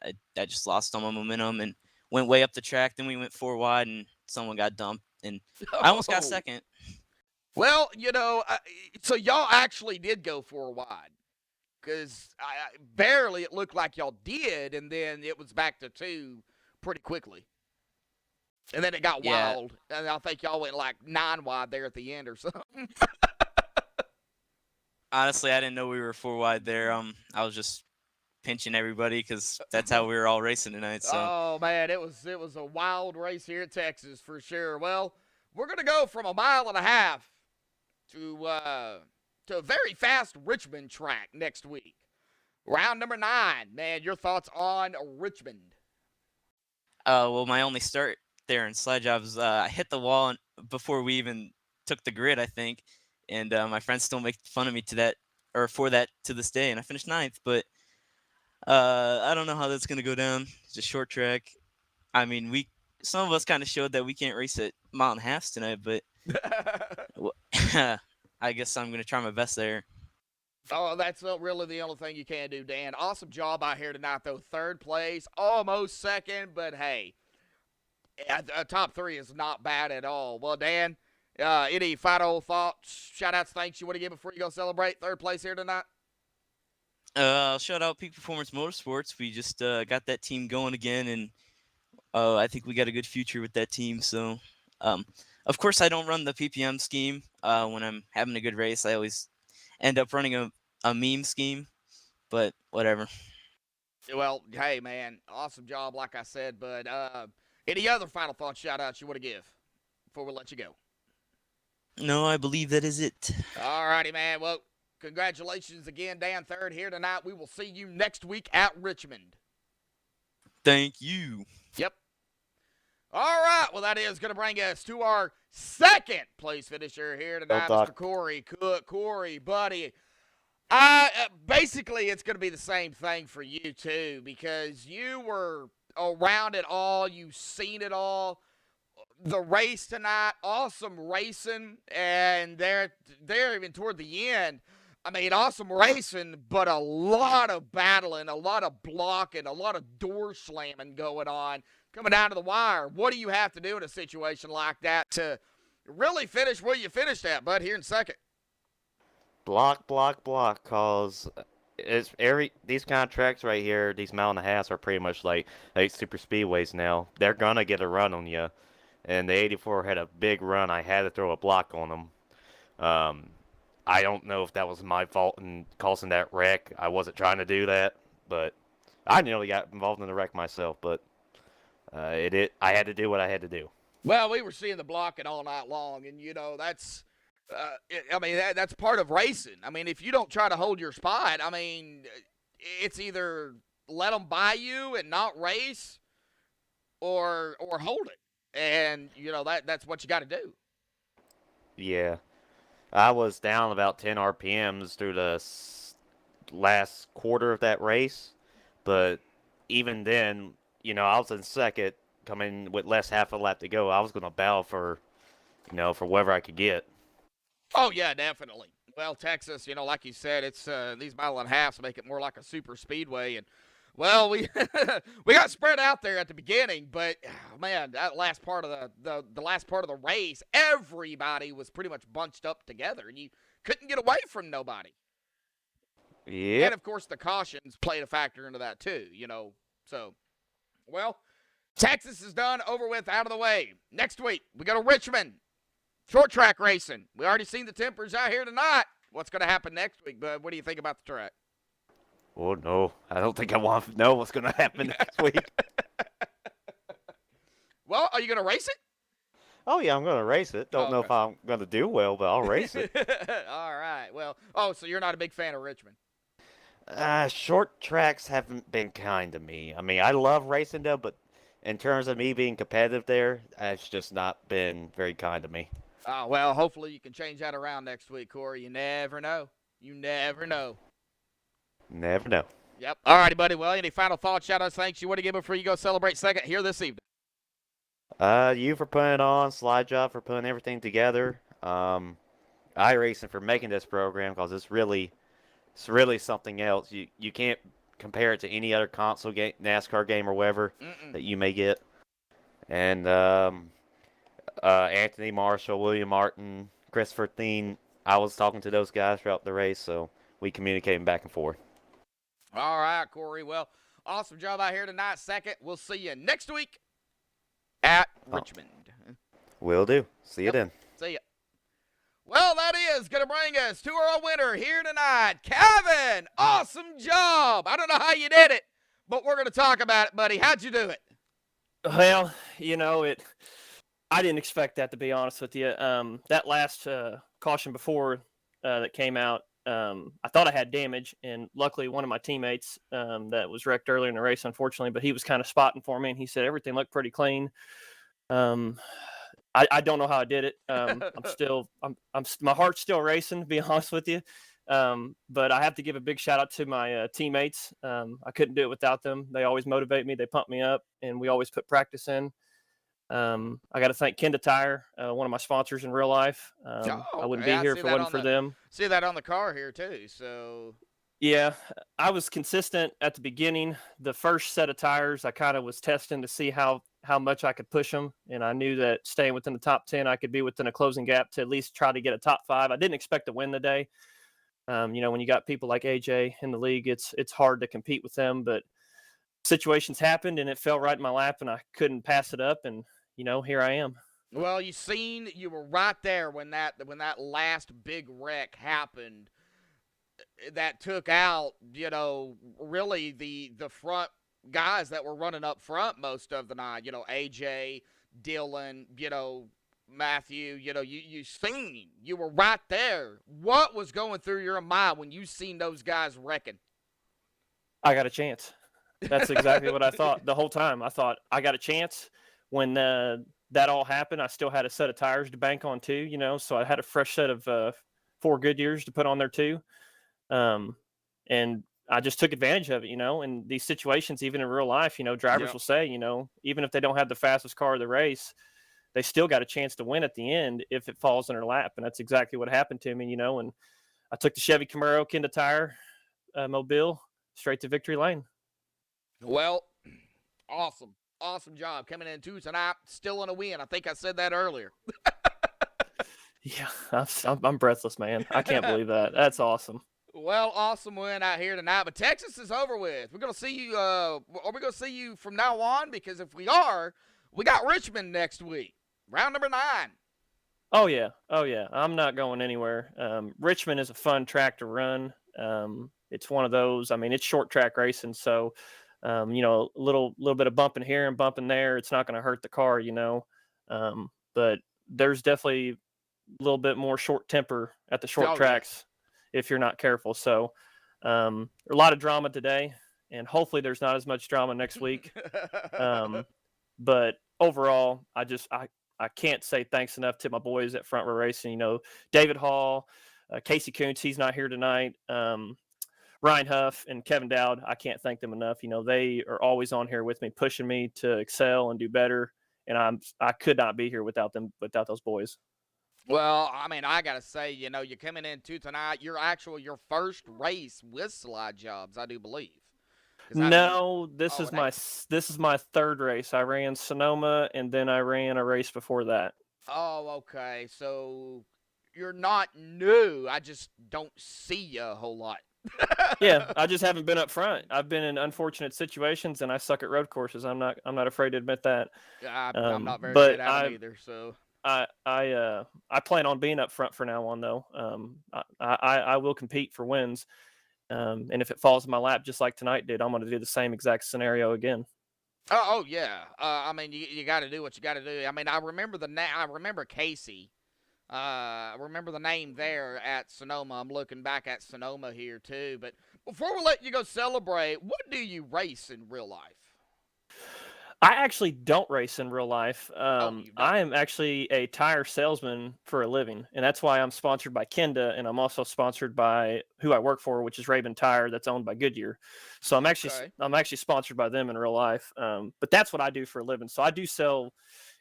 I just lost all my momentum and went way up the track. Then we went 4 wide, and someone got dumped, and I almost got second. Well, so y'all actually did go 4 wide. Because barely it looked like y'all did, and then it was back to 2 pretty quickly. And then it got wild, and I think y'all went like 9 wide there at the end or something. Honestly, I didn't know we were 4 wide there. I was just pinching everybody because that's how we were all racing tonight. So. Oh man, it was a wild race here in Texas for sure. Well, we're gonna go from 1.5 miles to a very fast Richmond track next week. Round number 9, man. Your thoughts on Richmond? Well, my only start there in sled jobs, I hit the wall before we even took the grid, I think, and my friends still make fun of me for that to this day, and I finished 9th. But I don't know how that's gonna go down. It's a short track. I mean, some of us kind of showed that we can't race at mile and a halves tonight, but I guess I'm gonna try my best there. Oh, that's really the only thing you can do, Dan. Awesome job out here tonight, though. 3rd place, almost 2nd, but hey, a top 3 is not bad at all. Well, Dan, any final thoughts, shout-outs, thanks you want to give before you go celebrate 3rd place here tonight? I'll shout out Peak Performance Motorsports. We just got that team going again, and I think we got a good future with that team. So, of course, I don't run the PPM scheme when I'm having a good race. I always end up running a meme scheme, but whatever. Well, hey, man, awesome job, like I said. But any other final thoughts, shout-outs you want to give before we let you go? No, I believe that is it. All righty, man. Well, congratulations again, Dan Third here tonight. We will see you next week at Richmond. Thank you. Yep. All right. Well, that is going to bring us to our second place finisher here tonight, Mr. Corey Cook. Corey, buddy. Basically, it's going to be the same thing for you, too, because you were around it all. You've seen it all. The race tonight, awesome racing, and they're even toward the end. I mean, awesome racing, but a lot of battling, a lot of blocking, a lot of door slamming going on, coming down to the wire. What do you have to do in a situation like that to really finish where you finished at, bud, here in second? Block, cause these kind of tracks right here, these mile and a halves are pretty much like super speedways now. They're gonna get a run on you, and the 84 had a big run. I had to throw a block on them. I don't know if that was my fault in causing that wreck. I wasn't trying to do that, but I nearly got involved in the wreck myself. But I had to do what I had to do. Well, we were seeing the blocking all night long, and that's. That's part of racing. I mean, if you don't try to hold your spot, I mean, it's either let them by you and not race, or hold it. And that's what you got to do. Yeah, I was down about 10 RPMs through the last quarter of that race, but even then, I was in second, coming with less half a lap to go. I was going to battle for whatever I could get. Oh, yeah, definitely. Well, Texas, like you said, it's these mile and a halves make it more like a super speedway. And, well, we we got spread out there at the beginning, but, man, that last part of the last part of the race, everybody was pretty much bunched up together, and you couldn't get away from nobody. Yeah. And, of course, the cautions played a factor into that, too, So, well, Texas is done, over with, out of the way. Next week, we go to Richmond. Short track racing. We already seen the tempers out here tonight. What's going to happen next week, bud? What do you think about the track? Oh, no. I don't think I want to know what's going to happen next week. Well, are you going to race it? Oh, yeah, I'm going to race it. Don't know if I'm going to do well, but I'll race it. All right. Well, so you're not a big fan of Richmond? Short tracks haven't been kind to me. I mean, I love racing, though, but in terms of me being competitive there, it's just not been very kind to me. Oh, well, hopefully you can change that around next week, Corey. You never know. You never know. Never know. Yep. All righty, buddy. Well, any final thoughts, shout-outs, thanks you want to give before you go celebrate second here this evening? You for putting it on, Slide Job for putting everything together. iRacing for making this program, because it's really something else. You can't compare it to any other console game, NASCAR game or whatever that you may get. And Anthony Marshall, William Martin, Christopher Thien. I was talking to those guys throughout the race, so we communicating back and forth. All right, Corey. Well, awesome job out here tonight. Second, we'll see you next week at Richmond. Will do. See you then. See ya. Well, that is going to bring us to our winner here tonight, Kevin. Awesome job. I don't know how you did it, but we're going to talk about it, buddy. How'd you do it? Well, I didn't expect that, to be honest with you. That last caution before that came out, I thought I had damage, and luckily one of my teammates that was wrecked earlier in the race, unfortunately, but he was kind of spotting for me, and he said everything looked pretty clean. I don't know how I did it. My heart's still racing, to be honest with you. But I have to give a big shout out to my teammates. I couldn't do it without them. They always motivate me. They pump me up, and we always put practice in. I got to thank Kenda Tire, one of my sponsors in real life. I wouldn't be here if it wasn't for them. See that on the car here too. So yeah, I was consistent at the beginning. The first set of tires, I kind of was testing to see how much I could push them, and I knew that staying within the top 10, I could be within a closing gap to at least try to get a top 5. I didn't expect to win the day. When you got people like AJ in the league, it's hard to compete with them, but situations happened and it fell right in my lap and I couldn't pass it up, and here I am. Well, you were right there when that last big wreck happened that took out, really the front guys that were running up front most of the night, AJ, Dylan, Matthew, you were right there. What was going through your mind when you seen those guys wrecking? I got a chance. That's exactly what I thought the whole time. I thought I got a chance. When that all happened, I still had a set of tires to bank on too, so I had a fresh set of 4 Goodyears to put on there too. And I just took advantage of it, in these situations, even in real life, drivers will say, even if they don't have the fastest car of the race, they still got a chance to win at the end if it falls in their lap. And that's exactly what happened to me, and I took the Chevy Camaro Kenda Tire Mobile straight to victory lane. Well, awesome job coming in tonight, still in a win. I think I said that earlier. Yeah, I'm breathless, man. I can't believe that. That's awesome. Well, awesome win out here tonight, but Texas is over with. We're gonna see you. Are we gonna see you from now on? Because if we are, we got Richmond next week, round number 9. Oh yeah. I'm not going anywhere. Richmond is a fun track to run. It's one of those. I mean, it's short track racing, so a little bit of bumping here and bumping there. It's not going to hurt the car, but there's definitely a little bit more short temper at the short tracks if you're not careful. So a lot of drama today, and hopefully there's not as much drama next week. But overall, I can't say thanks enough to my boys at Front Row Racing. David Hall, Casey Kuntz, he's not here tonight. Ryan Huff and Kevin Dowd, I can't thank them enough. They are always on here with me, pushing me to excel and do better. And I could not be here without them, without those boys. Well, I mean, I gotta say, you're coming in tonight. Your first race with Slide Jobs, I do believe. No, this is my third race. I ran Sonoma, and then I ran a race before that. Oh, okay. So you're not new. I just don't see you a whole lot. Yeah, I just haven't been up front. I've been in unfortunate situations, and I suck at road courses. I'm not afraid to admit that. I'm not very good at it either. So I plan on being up front from now on, though. I will compete for wins, and if it falls in my lap just like tonight did, I'm going to do the same exact scenario again. Oh yeah. I mean, you got to do what you got to do. I mean, I remember Casey. I remember the name there at Sonoma. I'm looking back at Sonoma here too. But before we let you go celebrate, what do you race in real life? I actually don't race in real life. I am actually a tire salesman for a living, and that's why I'm sponsored by Kenda, and I'm also sponsored by who I work for, which is Raven Tire, that's owned by Goodyear. So I'm actually sponsored by them in real life. But that's what I do for a living. So I do sell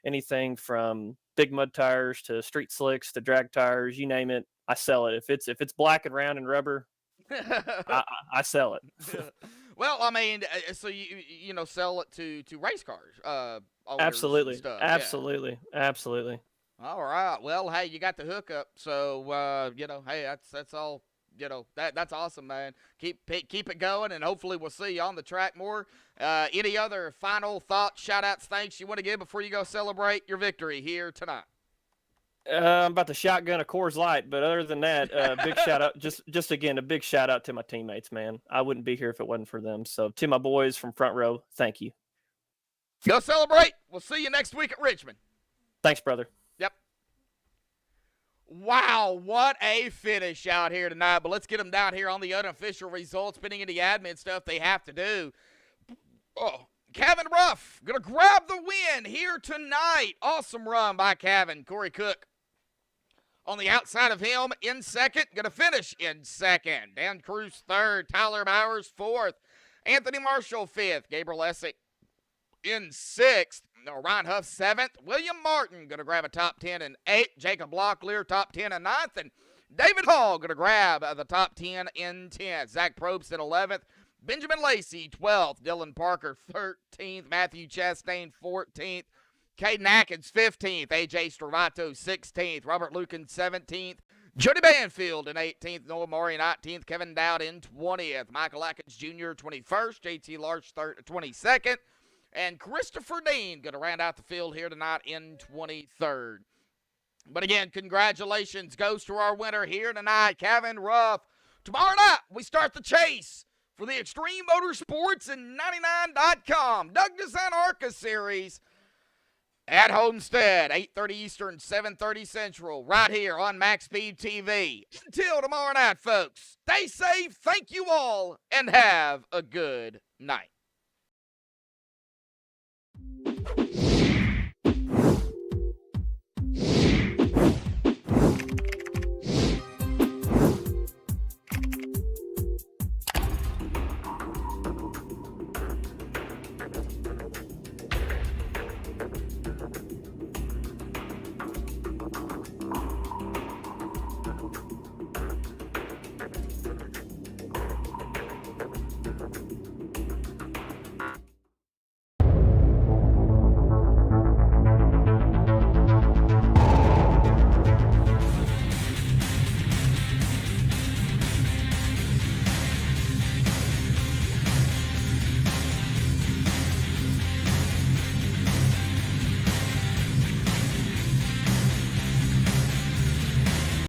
anything from big mud tires to street slicks to drag tires, you name it. I sell it. If it's black and round and rubber, I sell it. Well, I mean, so you sell it to race cars. Absolutely. Stuff. Absolutely. Yeah. Absolutely. All right. Well, hey, you got the hookup. So hey, that's all. That's awesome, man. Keep it going, and hopefully we'll see you on the track more. Any other final thoughts, shout outs, thanks you want to give before you go celebrate your victory here tonight? I'm about to shotgun a Coors Light, but other than that, big shout out. Just again, a big shout out to my teammates, man. I wouldn't be here if it wasn't for them. So to my boys from Front Row, thank you. Go celebrate. We'll see you next week at Richmond. Thanks, brother. Yep. Wow, what a finish out here tonight. But let's get them down here on the unofficial results, spinning into the admin stuff they have to do. Oh, Kevin Ruff going to grab the win here tonight. Awesome run by Kevin. Corey Cook on the outside of him in second. Going to finish in second. Dan Cruz third. Tyler Bowers fourth. Anthony Marshall fifth. Gabriel Essick in sixth. Ryan Huff seventh. William Martin going to grab a top 10 in eighth. Jacob Locklear top 10 in ninth. And David Hall going to grab the top 10 in 10th. Zach Probst in 11th. Benjamin Lacey 12th. Dylan Parker 13th. Matthew Chastain 14th. Caden Atkins 15th. AJ Stravato 16th. Robert Lucan 17th. Jody Banfield in 18th. Noah Murray 19th. Kevin Dowd in 20th. Michael Atkins Jr. 21st. JT Larch 22nd. And Christopher Dean going to round out the field here tonight in 23rd. But again, congratulations goes to our winner here tonight, Kevin Ruff. Tomorrow night, we start the chase for the Extreme Motorsports and 99.com Doug Design ARCA Series. at Homestead, 8:30 Eastern, 7:30 Central, right here on MaxSpeedTV. Until tomorrow night, folks, stay safe, thank you all, and have a good night.